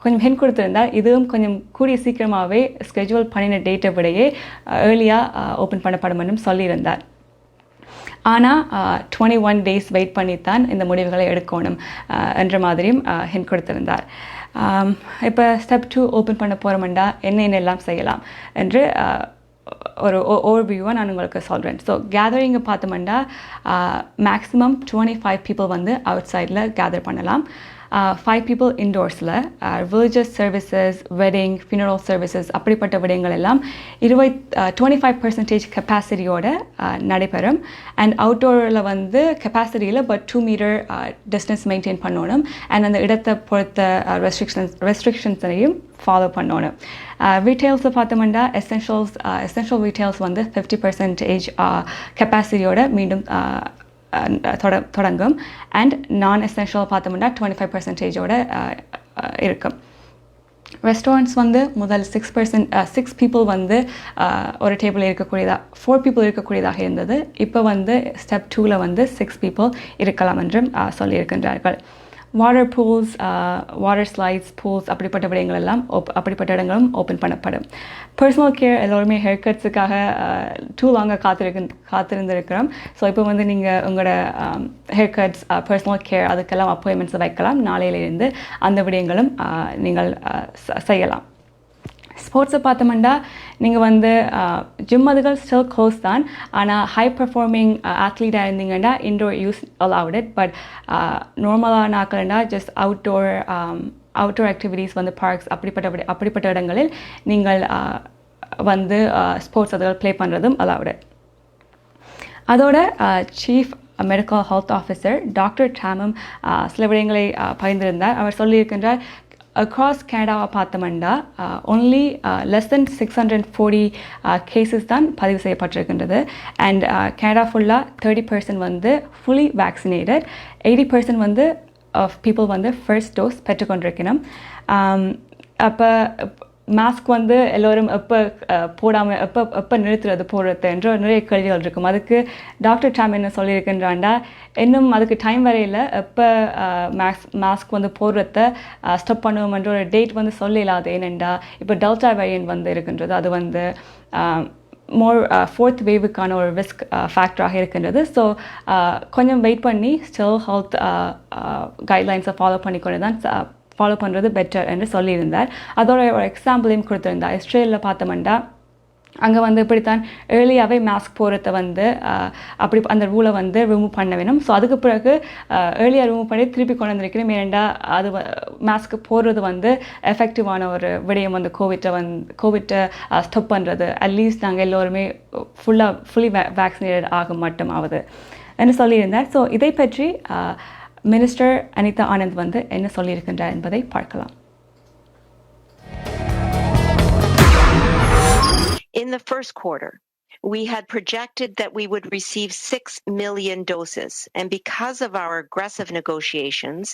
கொஞ்சம் ஹென் கொடுத்துருந்தார், இதுவும் கொஞ்சம் கூடிய சீக்கிரமாகவே ஸ்கெட்யூல் பண்ணின டேட்டை விடையே ஏர்லியாக ஓப்பன் பண்ணப்படும் என்றும் சொல்லியிருந்தார். ஆனால் 21 டேஸ் வெயிட் பண்ணித்தான் இந்த முடிவுகளை எடுக்கணும் என்ற மாதிரியும் ஹென் கொடுத்திருந்தார். இப்போ ஸ்டெப் 2 ஓப்பன் பண்ண போகிறோம்டா என்னென்னலாம் செய்யலாம் என்று ஒரு ஓவர்வியூவாக நான் உங்களுக்கு சொல்கிறேன். ஸோ கேதரிங்கை பார்த்தோம்னா மேக்ஸிமம் 25 பீப்புள் வந்து அவுட் சைடில் கேதர் பண்ணலாம். 5 people இன்டோர்ஸில் religious services, wedding, funeral services அப்படிப்பட்ட விடயங்கள் எல்லாம் 25% கெப்பாசிட்டியோட நடைபெறும். அண்ட் அவுட்டோரில் வந்து கெப்பாசிட்டியில் பட் 2 meter டிஸ்டன்ஸ் மெயின்டைன் பண்ணணும். அண்ட் அந்த இடத்தை பொறுத்த ரெஸ்ட்ரிக்ஷன்ஸையும் ஃபாலோ பண்ணணும். ரீட்டெயில்ஸை பார்த்தோம்னா எசென்ஷியல் ரீட்டெயில்ஸ் வந்து 50% கெப்பாசிட்டியோட மீண்டும் தொடங்கும். அண்ட் நான் எசென்ஷியல் பார்த்தோம்னா 25%ஓட இருக்கும். ரெஸ்டாரண்ட்ஸ் வந்து முதல் 6 people வந்து ஒரு டேபிள் இருக்கக்கூடியதாக 4 people இருக்கக்கூடியதாக இருந்தது. இப்போ வந்து ஸ்டெப் 2ல் வந்து 6 people இருக்கலாம் என்றும் சொல்லியிருக்கின்றார்கள். Water pools, water slides, pools அப்படிப்பட்ட விடயங்கள் எல்லாம் அப்படிப்பட்ட இடங்களும் ஓப்பன் பண்ணப்படும். பர்சனல் கேர் எல்லோருமே ஹேர் கட்ஸுக்காக டூ லாங்காக காத்திருந்திருக்கிறோம். ஸோ இப்போ வந்து நீங்கள் உங்களோட ஹேர் கட்ஸ், பர்சனல் கேர் அதுக்கெல்லாம் அப்பாயின்மெண்ட்ஸை வைக்கலாம். நாளையிலிருந்து அந்த விடயங்களும் நீங்கள் செய்யலாம். ஸ்போர்ட்ஸை பார்த்தோம்னா நீங்கள் வந்து ஜிம் அதுகள் ஸ்டில் க்ளோஸ் தான். ஆனால் ஹை பர்ஃபார்மிங் ஆத்லீட்டாக இருந்தீங்கன்னா இன்டோர் யூஸ் அலவுட். பட் நார்மலான ஆக்கலண்டா ஜஸ்ட் அவுட்டோர் ஆக்டிவிட்டீஸ் வந்து பார்க்ஸ் அப்படிப்பட்ட இடங்களில் நீங்கள் வந்து ஸ்போர்ட்ஸ் அதுகள் ப்ளே பண்ணுறதும் அலவுட். அதோட chief medical health officer doctor Tam சில விடயங்களை பகிர்ந்திருந்தார். அவர் சொல்லியிருக்கின்றார், அக்ராஸ் கனடாவை பார்த்தோம்னா ஒன்லி லெஸ் தென் 640 கேசஸ் தான் பதிவு செய்யப்பட்டிருக்கின்றது. அண்ட் கனடா ஃபுல்லாக 30% வந்து ஃபுல்லி வேக்சினேட்டட், 80% வந்து ஆஃப் பீப்புள் வந்து ஃபர்ஸ்ட் டோஸ் பெற்றுக்கொண்டிருக்கணும். அப்போ மாஸ்க் வந்து எல்லோரும் போடாமல் எப்போ நிறுத்துறது போடுறது என்ற நிறைய கேள்விகள் இருக்கும். அதுக்கு டாக்டர் டாம் என்ன சொல்லியிருக்கின்றாண்டா, இன்னும் அதுக்கு டைம் வரையில் எப்போ மாஸ்க் வந்து போடுறத ஸ்டாப் பண்ணுவோம்ன்ற ஒரு டேட் வந்து சொல்லலாது. ஏனெண்டா இப்போ டெல்டா வேரியன்ட் வந்து இருக்கின்றது. அது வந்து ஃபோர்த் வேவுக்கான ஒரு ரிஸ்க் ஃபேக்டராக இருக்கின்றது. ஸோ கொஞ்சம் வெயிட் பண்ணி ஸ்டில் ஹெல்த் கைட்லைன்ஸை ஃபாலோ பண்ணுறது பெட்டர் என்று சொல்லியிருந்தார். அதோட ஒரு எக்ஸாம்பிளையும் கொடுத்துருந்தார். இஸ்ரேலில் பார்த்தோம்னா அங்கே வந்து இப்படித்தான் ஏர்லியாகவே மாஸ்க் போகிறத வந்து அப்படி அந்த ரூலை வந்து ரிமூவ் பண்ண வேணும். ஸோ அதுக்கு பிறகு ஏர்லியாக ரிமூவ் பண்ணி திருப்பி கொண்டு வந்திருக்கிறோம். ஏனெண்டா அது மாஸ்க் போடுறது வந்து எஃபெக்டிவான ஒரு விடயம் வந்து கோவிட்டை ஸ்டாப் பண்ணுறது. அட்லீஸ்ட் நாங்கள் எல்லோருமே ஃபுல்லி வேக்சினேட்டட் ஆக மட்டும் ஆகுது என்று சொல்லியிருந்தார். ஸோ இதை பற்றி மினிஸ்டர் அனிதா ஆனந்த் வந்து என்ன சொல்லியிருக்கின்றார் என்பதை பார்க்கலாம். In the first quarter, we had projected that we would receive 6 million doses. And because of our aggressive negotiations,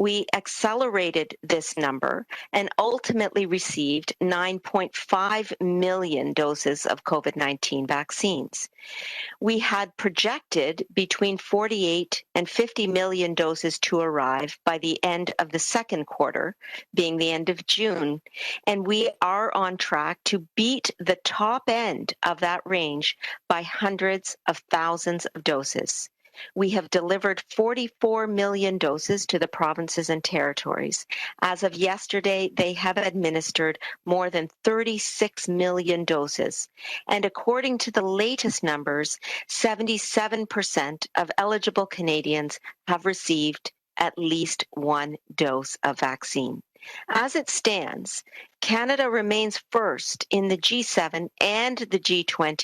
we accelerated this number and ultimately received 9.5 million doses of COVID-19 vaccines. We had projected between 48 and 50 million doses to arrive by the end of the second quarter, being the end of June. And we are on track to beat the top end of that range by hundreds of thousands of doses. We have delivered 44 million doses to the provinces and territories. As of yesterday, they have administered more than 36 million doses. And according to the latest numbers, 77% of eligible Canadians have received at least one dose of vaccine. As it stands, Canada remains first in the G7 and the G20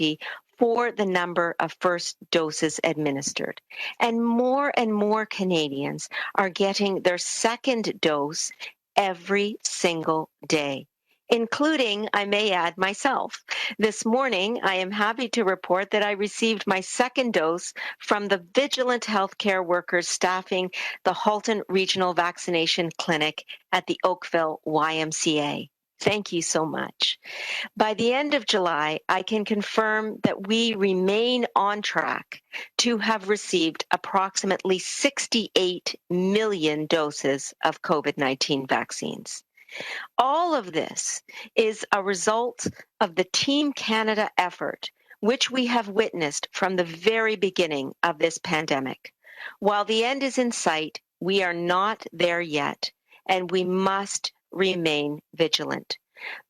for the number of first doses administered. And more Canadians are getting their second dose every single day, including, I may add, myself. This morning, I am happy to report that I received my second dose from the vigilant healthcare workers staffing the Halton Regional Vaccination Clinic at the Oakville YMCA. Thank you so much. By the end of July, I can confirm that we remain on track to have received approximately 68 million doses of COVID-19 vaccines. All of this is a result of the Team Canada effort, which we have witnessed from the very beginning of this pandemic. While the end is in sight, we are not there yet, and we must remain vigilant.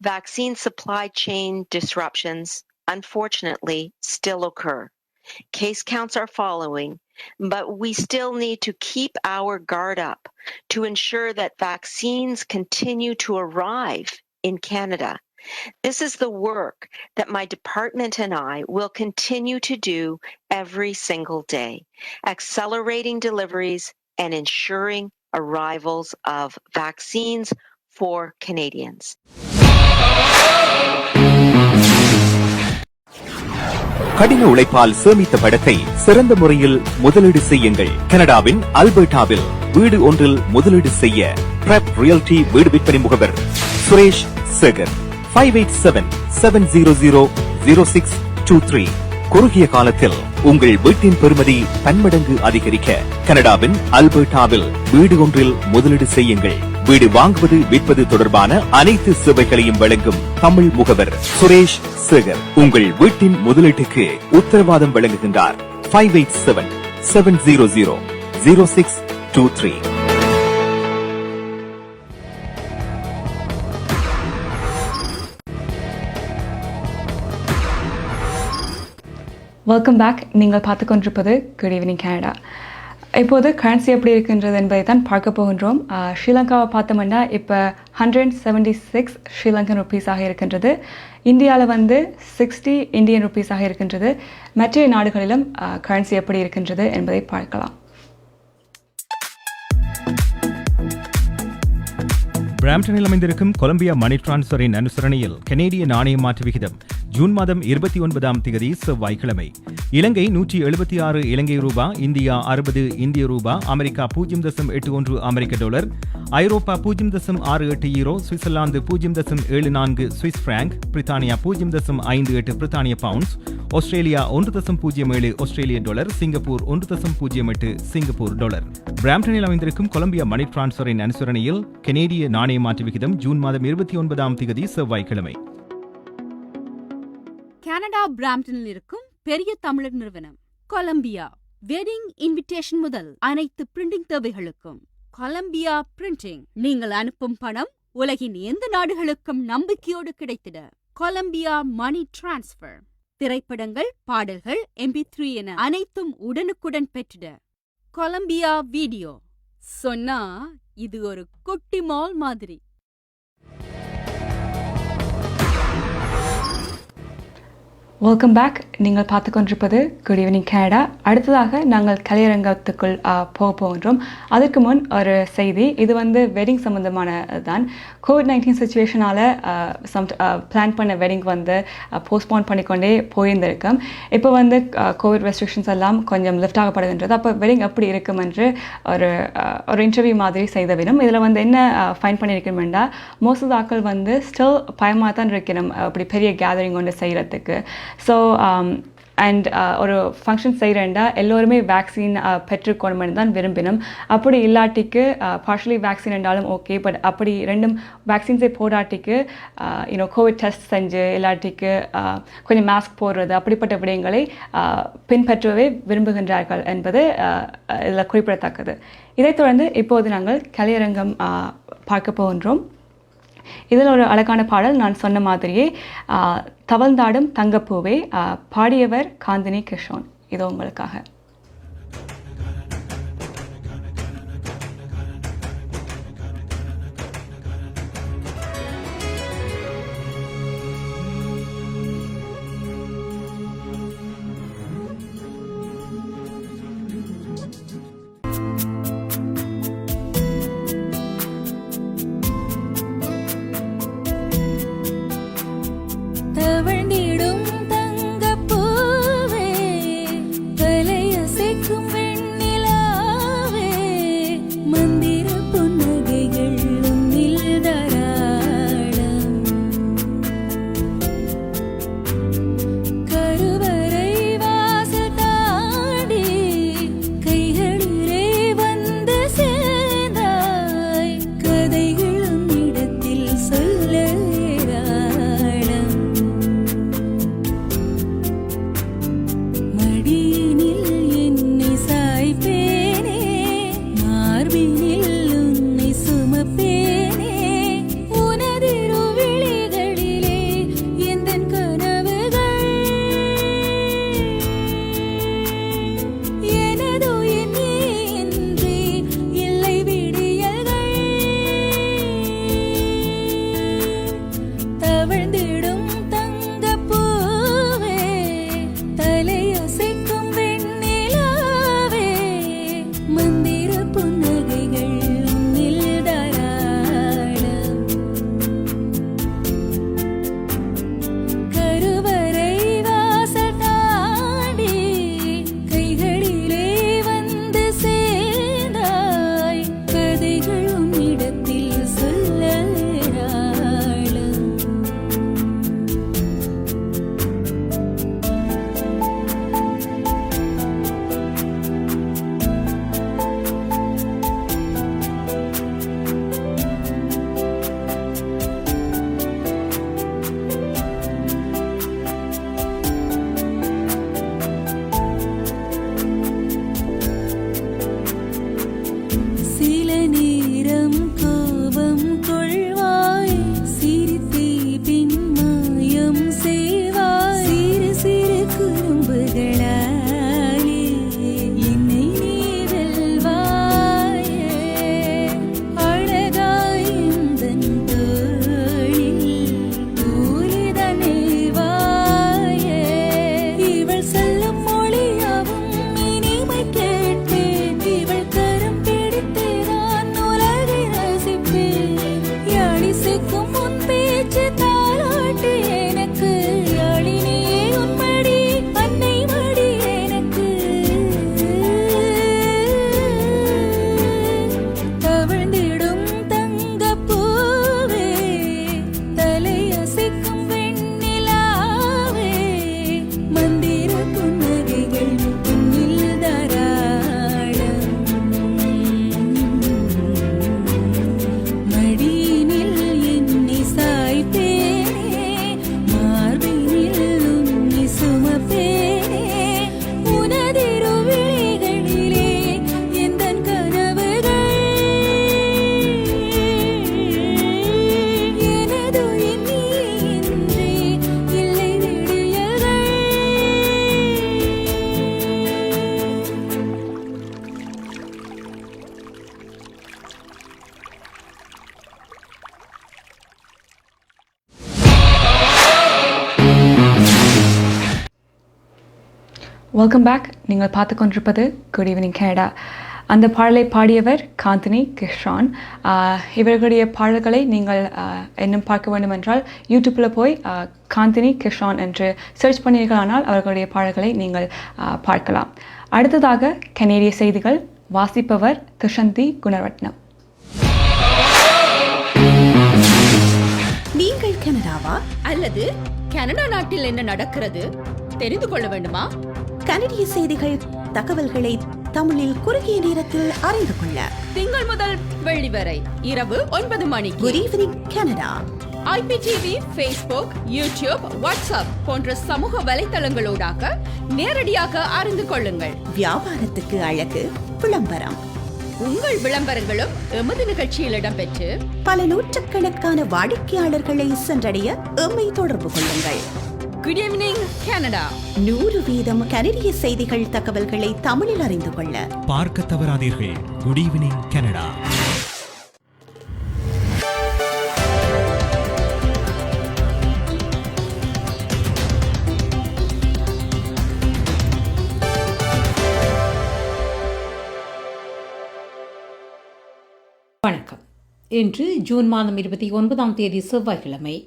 Vaccine supply chain disruptions, unfortunately, still occur. Case counts are following, but we still need to keep our guard up to ensure that vaccines continue to arrive in Canada. This is the work that my department and I will continue to do every single day, accelerating deliveries and ensuring arrivals of vaccines for Canadians. கடின உழைப்பால் சேமித்த படத்தை சிறந்த முறையில் முதலீடு செய்யுங்கள். கனடாவின் அல்பர்டாவில் வீடு ஒன்றில் முதலீடு செய்ய பிரெப் ரியல்டி வீடு விற்பனை முகவர் சுரேஷ் சேகர் 587-700-0623. குறுகிய காலத்தில் உங்கள் வீட்டின் பெறுமதி பன்மடங்கு அதிகரிக்க கனடாவின் அல்பர்டாவில் வீடு ஒன்றில் முதலீடு செய்யுங்கள். வீடு வாங்குவது விற்பது தொடர்பான அனைத்து சேவைகளையும் வழங்கும் தமிழ் முகவர் சுரேஷ் சேகர் உங்கள் வீட்டின் முதலீட்டுக்கு உத்தரவாதம் வழங்குகின்றார். 587-700-0623. Welcome back. நீங்கள் பார்த்து கொண்டிருப்பது குட் ஈவினிங் கனடா. இப்போது கரன்சி எப்படி இருக்கின்றது என்பதை தான் பார்க்க போகின்றோம். ஸ்ரீலங்காவை பார்த்தோம்னா இப்போ 176 ஸ்ரீலங்கன் ருப்பீஸாக இருக்கின்றது. இந்தியாவில் வந்து 60 இந்தியன் ருப்பீஸாக இருக்கின்றது. மற்ற நாடுகளிலும் கரன்சி எப்படி இருக்கின்றது என்பதை பார்க்கலாம். பிராம்டனில் அமைந்திருக்கும் கொலம்பியா மணி டிரான்ஸ்ஃபரின் அனுசரணையில் கனேடிய நாணய மாற்று விகிதம் ஜூன் மாதம் 29ஆம் தேதி செவ்வாய்க்கிழமை இலங்கை 176 இலங்கை ரூபா, இந்தியா 60 இந்திய ரூபா, அமெரிக்கா 0.81 அமெரிக்க டாலர், ஐரோப்பா 0.68 யூரோ, சுவிட்சர்லாந்து 0.74 சுவிஸ் பிராங்க், பிரித்தானியா 0.58 பிரித்தானிய பவுண்ட்ஸ், ஆஸ்திரேலியா 1.07 ஆஸ்திரேலிய டாலர், சிங்கப்பூர் 1.08 சிங்கப்பூர் டாலர். பிராம்டனில் அமைந்திருக்கும் கொலம்பியா மணி டிரான்ஸ்ஃபரின் அனுசரணையில் கனேடிய நாணய மாற்று விகிதம் ஜூன் மாதம் 29ஆம் தேதி செவ்வாய்க்கிழமை. கனடா பிராம்டனில் இருக்கும் பெரிய தமிழர் நிறுவனம் கொலம்பியா. வெட்டிங் இன்விடேஷன் முதல் அனைத்து பிரிண்டிங் தேவைகளுக்கும் கொலம்பியா பிரிண்டிங். நீங்கள் அனுப்பும் பணம் உலகின் எந்த நாடுகளுக்கும் நம்பிக்கையோடு கிடைத்திட கொலம்பியா மணி டிரான்ஸ்ஃபர். திரைப்படங்கள், பாடல்கள், MP3 என அனைத்தும் உடனுக்குடன் பெற்றிட கொலம்பியா வீடியோ. சொன்னா இது ஒரு குட்டி மால் மாதிரி. Welcome back. நீங்கள் பார்த்து கொண்டிருப்பது குட் ஈவினிங் கனடா. அடுத்ததாக நாங்கள் கலையரங்கத்துக்குள் போக போகின்றோம். அதற்கு முன் ஒரு செய்தி. இது வெட்டிங் சம்மந்தமான தான். COVID-19 சுச்சுவேஷனால் பிளான் பண்ண வெட்டிங் போஸ்ட்போன் பண்ணிக்கொண்டே போயிருந்திருக்கோம். இப்போ கோவிட் ரெஸ்ட்ரிக்ஷன்ஸ் எல்லாம் கொஞ்சம் லிஃப்ட் ஆகப்படுகின்றது. அப்போ வெட்டிங் எப்படி இருக்கும் என்று ஒரு இன்டர்வியூ மாதிரி செய்தவிடும். இதில் என்ன ஃபைன் பண்ணியிருக்கணும்னா, மோஸ்ட் ஆக்கள் ஸ்டில் பயமாக தான் இருக்கணும் அப்படி பெரிய கேதரிங் ஒன்று செய்கிறதுக்கு. ஸோ அண்ட் ஒரு ஃபங்க்ஷன் செய்கிறேன்டா எல்லோருமே வேக்சின் பெற்றுக்கொள்ளணும்னு தான் விரும்பினோம். அப்படி இல்லாட்டிக்கு பார்ஷலி வேக்சின் என்றாலும் ஓகே, பட் அப்படி ரெண்டும் வேக்சின்ஸே போடாட்டிக்கு கோவிட் டெஸ்ட் செஞ்சு இல்லாட்டிக்கு கொஞ்சம் மாஸ்க் போடுறது அப்படிப்பட்ட விடயங்களை பின்பற்றவே விரும்புகின்றார்கள் என்பது இதில் குறிப்பிடத்தக்கது. இதைத் தொடர்ந்து இப்போது நாங்கள் கலையரங்கம் பார்க்க போகின்றோம். இதில் ஒரு அழகான பாடல், நான் சொன்ன மாதிரியே தவழ்ந்தாடும் தங்கப்பூவே, பாடியவர் காந்தினி கிஷோன். இதோ உங்களுக்காக. தவழ்ந்திடும் தங்கப்பூவே, தலைய வெல்கம் பேக். நீங்கள் பார்த்து கொண்டிருப்பது குட் ஈவினிங் கனடா. அந்த பாடலை பாடியவர் காந்தினி கிஷான். இவர்களுடைய பாடல்களை நீங்கள் இன்னும் பார்க்க வேண்டும் என்றால் யூடியூப்பில் போய் காந்தினி கிஷான் என்று சர்ச் பண்ணீர்களானால் அவர்களுடைய பாடல்களை நீங்கள் பார்க்கலாம். அடுத்ததாக கனேடிய செய்திகள். வாசிப்பவர் துஷந்தி குணரட்னம். நீங்கள் கனடாவா அல்லது கனடா நாட்டில் என்ன நடக்கிறது தெரிந்து கொள்ள வேண்டுமா? கனடிய செய்திகள், தகவல்களை தமிழில் குறுகிய நேரத்தில் அறிந்து கொள்ள திங்கள் முதல் வெள்ளி வரை இரவு 9 மணிக்கு good evening Canada IPTV, Facebook, YouTube, WhatsApp போன்ற சமூக வலைத்தளங்களோடாக நேரடியாக அறிந்து கொள்ளுங்கள். வியாபாரத்துக்கு அழகு விளம்பரம். உங்கள் விளம்பரங்களும் எமது நிகழ்ச்சியில் இடம்பெற்று பல நூற்றுக்கணக்கான வாடிக்கையாளர்களை சென்றடைய எம்மை தொடர்பு கொள்ளுங்கள். Good evening Canada. 100% கனடிய செய்திகள், தகவல்களை தமிழில் அறிந்து கொள்ள பார்க்க தவறாதீர்கள். Good evening Canada. வணக்கம். இன்று ஜூன் மாதம் 29ஆம் தேதி செவ்வாய்க்கிழமை.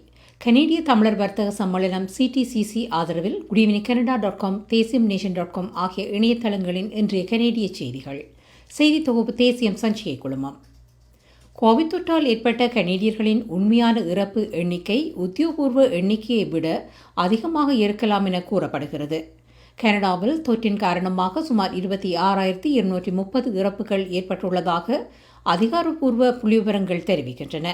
கனேடிய தமிழர் வர்த்தக சம்மேளனம் CTCC ஆதரவில் குடிவினிகனடா.com, தேசியம்நேஷன்.com ஆகிய இணையதளங்களின் இன்றைய கனேடிய செய்திகள். செய்தி தொகுப்பு தேசியம் சஞ்சிகை குழுமம். கோவிட் தொற்றால் ஏற்பட்ட கனேடியர்களின் உண்மையான இறப்பு எண்ணிக்கை உத்தியோகபூர்வ எண்ணிக்கையை விட அதிகமாக இருக்கலாம் என கூறப்படுகிறது. கனடாவில் தொற்றின் காரணமாக சுமார் 26,230 இறப்புகள் ஏற்பட்டுள்ளதாக அதிகாரப்பூர்வ புள்ளிவிவரங்கள் தெரிவிக்கின்றன.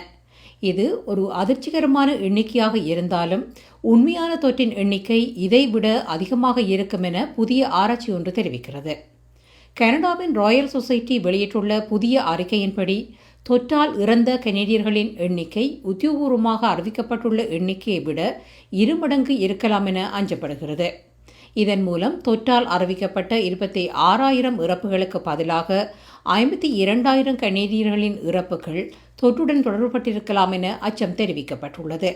இது ஒரு அதிர்ச்சிகரமான எண்ணிக்கையாக இருந்தாலும் உண்மையான தொற்றின் எண்ணிக்கை இதைவிட அதிகமாக இருக்கும் என புதிய ஆராய்ச்சி ஒன்று தெரிவிக்கிறது. கனடாவின் ராயல் சொசைட்டி வெளியிட்டுள்ள புதிய அறிக்கையின்படி தொற்றால் இறந்த கனேடியர்களின் எண்ணிக்கை உத்தியோகபூர்வமாக அறிவிக்கப்பட்டுள்ள எண்ணிக்கையை விட 2 மடங்கு இருக்கலாம் என அஞ்சப்படுகிறது. இதன் மூலம் தொற்றால் அறிவிக்கப்பட்ட 26,000 இறப்புகளுக்கு பதிலாக 52,000 கனேடியர்களின் இறப்புகள் தொற்றுடன் தொடர்பட்டிருக்கலாம் என அச்சம் தெரிவிக்கப்பட்டுள்ளது.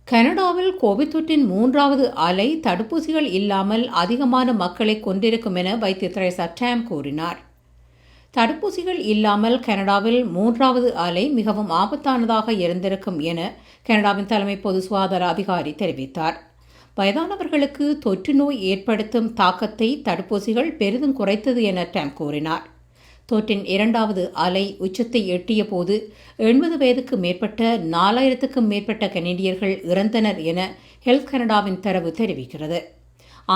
கனடாவில் கோவிட் தொற்றின் 3வது அலை தடுப்பூசிகள் இல்லாமல் அதிகமான மக்களை கொண்டிருக்கும் என வைத்தியர் தெரேசா டாம் கூறினார். தடுப்பூசிகள் இல்லாமல் கனடாவில் 3வது அலை மிகவும் ஆபத்தானதாக இருந்திருக்கும் என கனடாவின் தலைமை பொது சுகாதார அதிகாரி தெரிவித்தார். வயதானவர்களுக்கு தொற்று நோய் ஏற்படுத்தும் தாக்கத்தை தடுப்பூசிகள் பெரிதும் குறைத்தது என டாம் கூறினார். தொற்றின் 2வது அலை உச்சத்தை எட்டிய போது 80 வயதுக்கு மேற்பட்ட 4,000க்கும் மேற்பட்ட கனேடியர்கள் இறந்தனர் என ஹெல்த் கனடாவின் தரவு தெரிவிக்கிறது.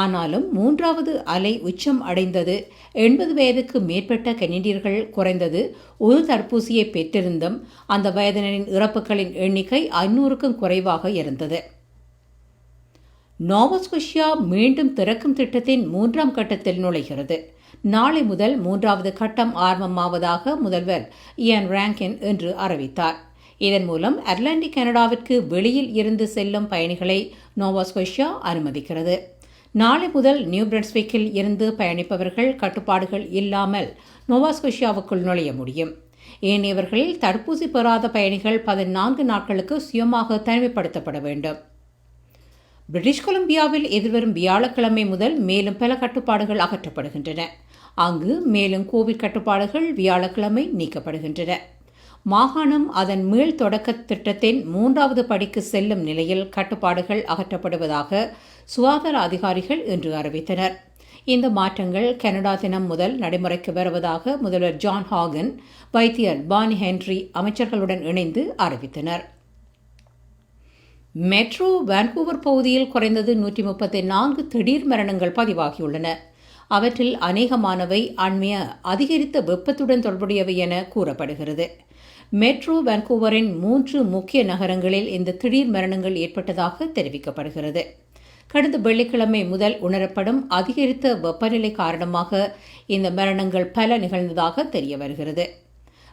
ஆனாலும் 3வது அலை உச்சம் அடைந்தது 80 வயதுக்கு மேற்பட்ட கனேடியர்கள் குறைந்தது ஒரு தடுப்பூசியை பெற்றிருந்தும் அந்த வயதினரின் இறப்புகளின் எண்ணிக்கை 500க்கும் குறைவாக இருந்தது. நோவாஸ்கோஷியா மீண்டும் திறக்கும் திட்டத்தின் 3ஆம் கட்டத்தில் நுழைகிறது. நாளை முதல் 3வது கட்டம் ஆரம்பமாவதாக முதல்வர் இயான் ராங்கின் இன்று அறிவித்தார். இதன் மூலம் அட்லாண்டிக் கனடாவிற்கு வெளியில் இருந்து செல்லும் பயணிகளை நோவாஸ்கோஷியா அனுமதிக்கிறது. நாளை முதல் நியூ பிரன்ஸ்விக்கில் இருந்து பயணிப்பவர்கள் கட்டுப்பாடுகள் இல்லாமல் நோவாஸ்கோஷியாவுக்குள் நுழைய முடியும். ஏனையவர்களில் தடுப்பூசி பெறாத பயணிகள் 14 நாட்களுக்கு சுயமாக தனிமைப்படுத்தப்பட வேண்டும். பிரிட்டிஷ் கொலம்பியாவில் எதிர்வரும் வியாழக்கிழமை முதல் மேலும் பல கட்டுப்பாடுகள் அகற்றப்படுகின்றன. அங்கு மேலும் கோவிட் கட்டுப்பாடுகள் வியாழக்கிழமை நீக்கப்படுகின்றன. மாகாணம் அதன் மீள் தொடக்க திட்டத்தின் 3வது படிக்கு செல்லும் நிலையில் கட்டுப்பாடுகள் அகற்றப்படுவதாக சுகாதார அதிகாரிகள் இன்று அறிவித்தனர். இந்த மாற்றங்கள் கனடா தினம் முதல் நடைமுறைக்கு வருவதாக முதல்வர் ஜான் ஹாகன், வைத்தியர் பானி ஹென்றி அமைச்சர்களுடன் இணைந்து அறிவித்தனர். மெட்ரோ வான்கூவர் பகுதியில் குறைந்தது 134 திடீர் மரணங்கள் பதிவாகியுள்ளன. அவற்றில் அநேகமானவை அண்மைய அதிகரித்த வெப்பத்துடன் தொடர்புடையவை என கூறப்படுகிறது. மெட்ரோ வான்கூவரின் 3 முக்கிய நகரங்களில் இந்த திடீர் மரணங்கள் ஏற்பட்டதாக தெரிவிக்கப்படுகிறது. கடந்த வெள்ளிக்கிழமை முதல் உணரப்படும் அதிகரித்த வெப்பநிலை காரணமாக இந்த மரணங்கள் பல நிகழ்ந்ததாக தெரிய வருகிறது.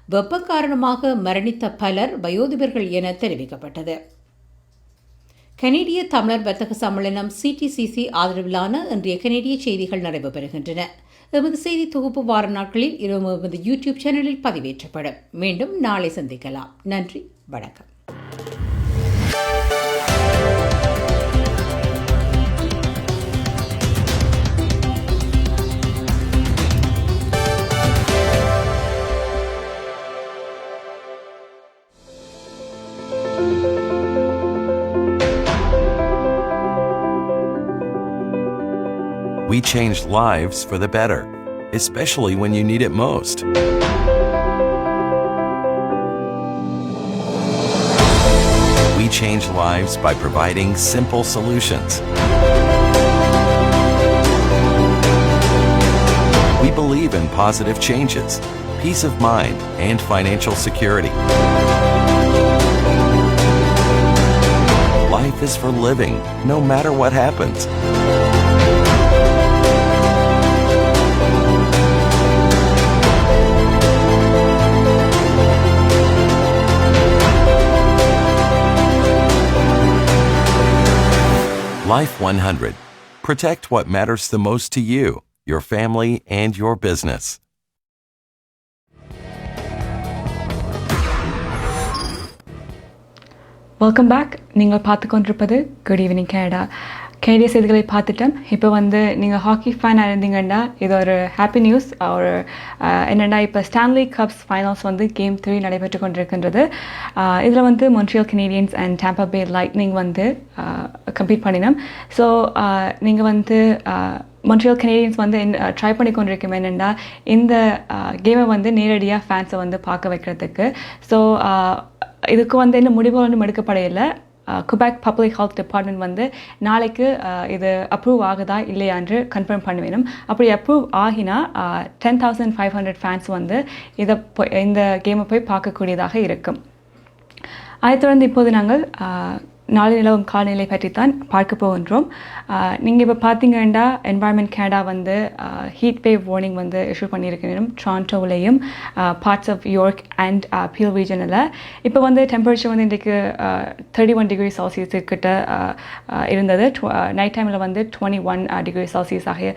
வெப்பம் காரணமாக மரணித்த பலர் வயோதிபர்கள் என தெரிவிக்கப்பட்டது. கனேடிய தமிழர் வர்த்தக சம்மேளனம் CTCC ஆதரவிலான இன்றைய கனேடிய செய்திகள் நிறைவு பெறுகின்றன. எமது செய்தி தொகுப்பு வார நாட்களில் எமது யூடியூப் சேனலில் பதிவேற்றப்படும். மீண்டும் நாளை சந்திக்கலாம். நன்றி, வணக்கம். We change lives for the better, especially when you need it most. We change lives by providing simple solutions. We believe in positive changes, peace of mind, and financial security. Life is for living, no matter what happens. Life 100. Protect what matters the most to you, your family, and your business. Welcome back. நீங்கள் பார்த்து கொண்டிருப்பது good evening Canada. கனடிய செய்திகளை பார்த்துட்டோம். இப்போ வந்து நீங்கள் hockey ஃபேனாக இருந்தீங்கன்னா இது ஒரு ஹாப்பி நியூஸ். ஒரு என்னென்னா இப்போ ஸ்டான்லி கப்ஸ் ஃபைனல்ஸ் வந்து கேம் 3 நடைபெற்று கொண்டிருக்கின்றது. இதில் வந்து Montreal Canadiens and Tampa Bay Lightning வந்து கம்ப்ளீட் பண்ணினோம். ஸோ நீங்கள் வந்து மொன்ட்ரியல் கனேடியன்ஸ் வந்து ட்ரை பண்ணி கொண்டிருக்கோம் என்னென்னா இந்த கேமை வந்து நேரடியாக ஃபேன்ஸை வந்து பார்க்க வைக்கிறதுக்கு. ஸோ இதுக்கு வந்து என்ன முடிவு ஒன்றும் எடுக்கப்படையில்லை. குபேக் பப்ளிக் ஹெல்த் டிபார்ட்மெண்ட் வந்து நாளைக்கு இது அப்ரூவ் ஆகுதா இல்லையா என்று கன்ஃபார்ம் பண்ண வேணும். அப்படி அப்ரூவ் ஆகினா 10,500 ஃபேன்ஸ் வந்து இந்த கேமை போய் பார்க்கக்கூடியதாக இருக்கும். அதைத் தொடர்ந்து இப்போது நாங்கள் நாளை நிலவும் காலநிலை பற்றி தான் பார்க்க போகின்றோம். நீங்கள் இப்போ பார்த்தீங்கன்னா என்வாயர்மெண்ட் கனடா வந்து ஹீட் வேவ் வார்னிங் வந்து இஷ்யூ பண்ணியிருக்கணும் ட்ரான்டோவிலையும் parts of York and Peel ரீஜனில். இப்போ வந்து டெம்பரேச்சர் வந்து இன்றைக்கு 31 டிகிரி செல்சியஸ் கிட்ட இருந்தது. நைட் டைமில் வந்து 21 டிகிரி செல்சியஸ் ஆகிய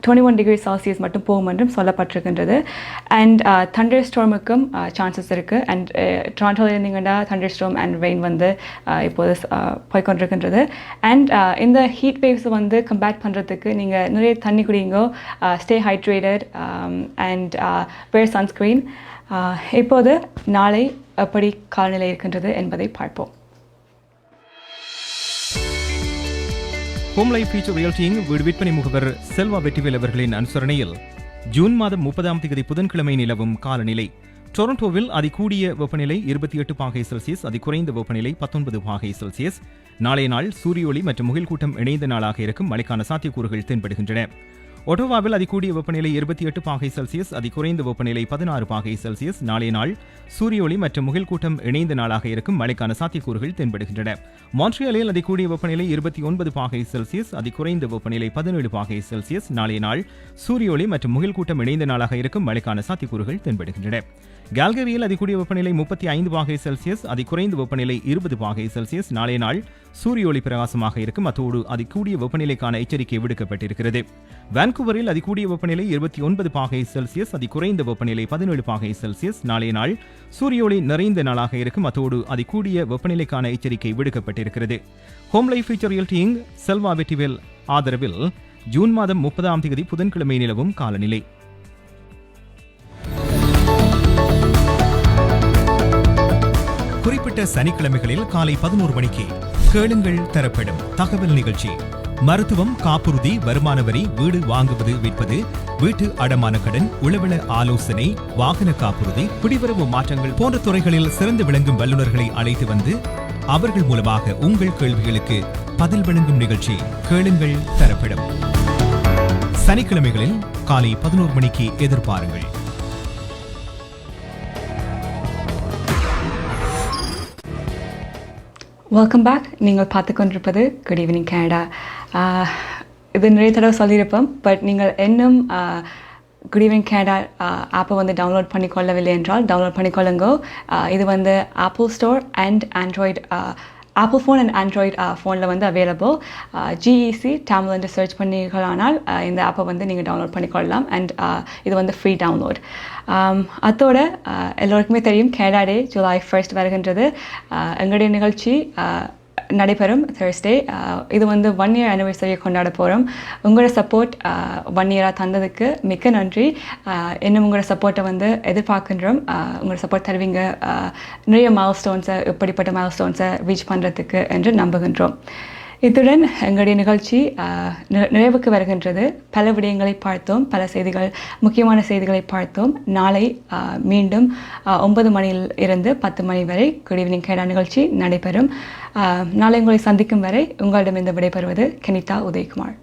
21 டிகிரி செல்சியஸ் மட்டும் போகும் என்றும் சொல்லப்பட்டிருக்கின்றது. அண்ட் தண்டர் ஸ்டோர்முக்கும் சான்சஸ் இருக்குது. அண்ட் ட்ரான்டோவில் இருந்தீங்கன்னா தண்டர் ஸ்டோர்ம் அண்ட் ரெயின் வந்து இப்போது போய்கொண்டிருக்கின்றது. அண்ட் இந்த ஹீட் வேவ்ஸ் வந்து கம்பேட் பண்ணுறதுக்கு நீங்கள் நிறைய தண்ணி குடிங்க, stay hydrated and wear sunscreen. இப்போது நாளை எப்படி காலநிலை இருக்கின்றது என்பதை பார்ப்போம். ஹோம் லைஃப் ஃபியூச்சர் ரியல்டியின் வீடு விற்பனை முகவர் செல்வா வெற்றிவேல் அவர்களின் அனுசரணையில் ஜூன் மாதம் 30ஆம் தேதி புதன்கிழமை நிலவும் காலநிலை. டொரண்டோவில் அதிகூடிய வெப்பநிலை 28 பாகை செல்சியஸ், அதிகுறைந்த வெப்பநிலை 19 பாகை செல்சியஸ். நாளைய நாள் சூரிய ஒளி மற்றும் முகில் கூட்டம் இணைந்த நாளாக இருக்கும். மழைக்கான சாத்தியக்கூறுகள் தென்படுகின்றன. ஒட்டோவாவில் அதிகூடிய வெப்பநிலை 28 பாகை செல்சியஸ், அதிகுறைந்த வெப்பநிலை 16 பாகை செல்சியஸ். நாளைய நாள் சூரிய ஒளி மற்றும் முகில் கூட்டம் இணைந்த நாளாக இருக்கும். மழைக்கான சாத்தியக்கூறுகள் தென்படுகின்றன. மான்ட்ரியாலில் அதிகூடிய வெப்பநிலை 29 பாகை செல்சியஸ், அதிகுறைந்த வெப்பநிலை 17 பாகை செல்சியஸ். நாளைய நாள் சூரிய ஒளி மற்றும் முகில் கூட்டம் இணைந்த நாளாக இருக்கும். மழைக்கான சாத்தியக்கூறுகள் தென்படுகின்றன. கால்கரியில் அதிகூடிய வெப்பநிலை 35 பாகை செல்சியஸ், அதிகுறைந்த வெப்பநிலை 20 பாகை செல்சியஸ். நாளைய நாள் சூரிய ஒளி பிரகாசமாக இருக்கும். அத்தோடு அதிகூடிய வெப்பநிலைக்கான எச்சரிக்கை விடுக்கப்பட்டிருக்கிறது. வான்கூவரில் அதிகூடிய வெப்பநிலை 29 பாகை செல்சியஸ், அதிகுறைந்த வெப்பநிலை 17 பாகை செல்சியஸ். நாளைய நாள் சூரிய ஒளி நிறைந்த நாளாக இருக்கும். அத்தோடு அதிகூடிய வெப்பநிலைக்கான எச்சரிக்கை விடுக்கப்பட்டிருக்கிறது. ஹோம் லைஃப் ஃபியூச்சர் ரியல்டியின் செல்வா வெற்றிவேல் ஆதரவில் ஜூன் மாதம் 30ஆம் தேதி புதன்கிழமை நிலவும் காலநிலை. குறிப்பிட்ட சனிக்கிழமைகளில் காலை 11 மணிக்கு கேளுங்கள் தரப்படும் தகவல் நிகழ்ச்சி. மருத்துவம், காப்புறுதி, வருமான வரி, வீடு வாங்குவது விற்பது, வீட்டு அடமான கடன், உளவள ஆலோசனை, வாகன காப்புறுதி, குடிவரவு மாற்றங்கள் போன்ற துறைகளில் சிறந்து விளங்கும் வல்லுநர்களை அழைத்து வந்து அவர்கள் மூலமாக உங்கள் கேள்விகளுக்கு பதில் வழங்கும் நிகழ்ச்சி கேளுங்கள் தரப்படும். சனிக்கிழமைகளில் காலை 11 மணிக்கு எதிர்பாருங்கள். Welcome back. நீங்கள் பார்த்து கொண்டிருப்பது குட் ஈவினிங் கனடா. இது நிறைய தடவை சொல்லியிருப்போம். பட் நீங்கள் இன்னும் குட் ஈவினிங் கனடா ஆப்பை வந்து டவுன்லோட் பண்ணிக்கொள்ளவில்லை என்றால் டவுன்லோட் பண்ணிக்கொள்ளுங்க. இது வந்து apple store and Android, apple phone and Android ஃபோனில் வந்து அவைலபிள். ஜிஇசி டேமில் வந்து சர்ச் பண்ணிக்கலானால் இந்த ஆப்பை வந்து நீங்கள் டவுன்லோட் பண்ணிக்கொள்ளலாம். அண்ட் இது வந்து ஃப்ரீ டவுன்லோட். அதோட எல்லோருக்குமே தெரியும் கனடா டே ஜூலை 1 வருகின்றது. எங்களுடைய நிகழ்ச்சி நடைபெறும் Thursday. இது வந்து 1 year anniversary கொண்டாட போகிறோம். உங்களோட சப்போர்ட் 1 year தந்ததுக்கு மிக்க நன்றி. இன்னும் உங்களோட சப்போர்ட்டை வந்து எதிர்பார்க்கின்றோம். உங்களோட சப்போர்ட் தருவீங்க நிறைய மைல்ஸ்டோன்ஸை, எப்படிப்பட்ட மைல்ஸ்டோன்ஸை ரீச் பண்ணுறதுக்கு என்று நம்புகின்றோம். இத்துடன் எங்களுடைய நிகழ்ச்சி நிறைவுக்கு வருகின்றது. பல விடயங்களை பார்த்தோம், பல செய்திகள், முக்கியமான செய்திகளை பார்த்தோம். நாளை மீண்டும் 9 மணியில் இருந்து 10 மணி வரை குட் ஈவினிங் கனடா நிகழ்ச்சி நடைபெறும். நாளை உங்களை சந்திக்கும் வரை உங்களிடம் இந்த விடைபெறுவது கனிதா உதயகுமார்.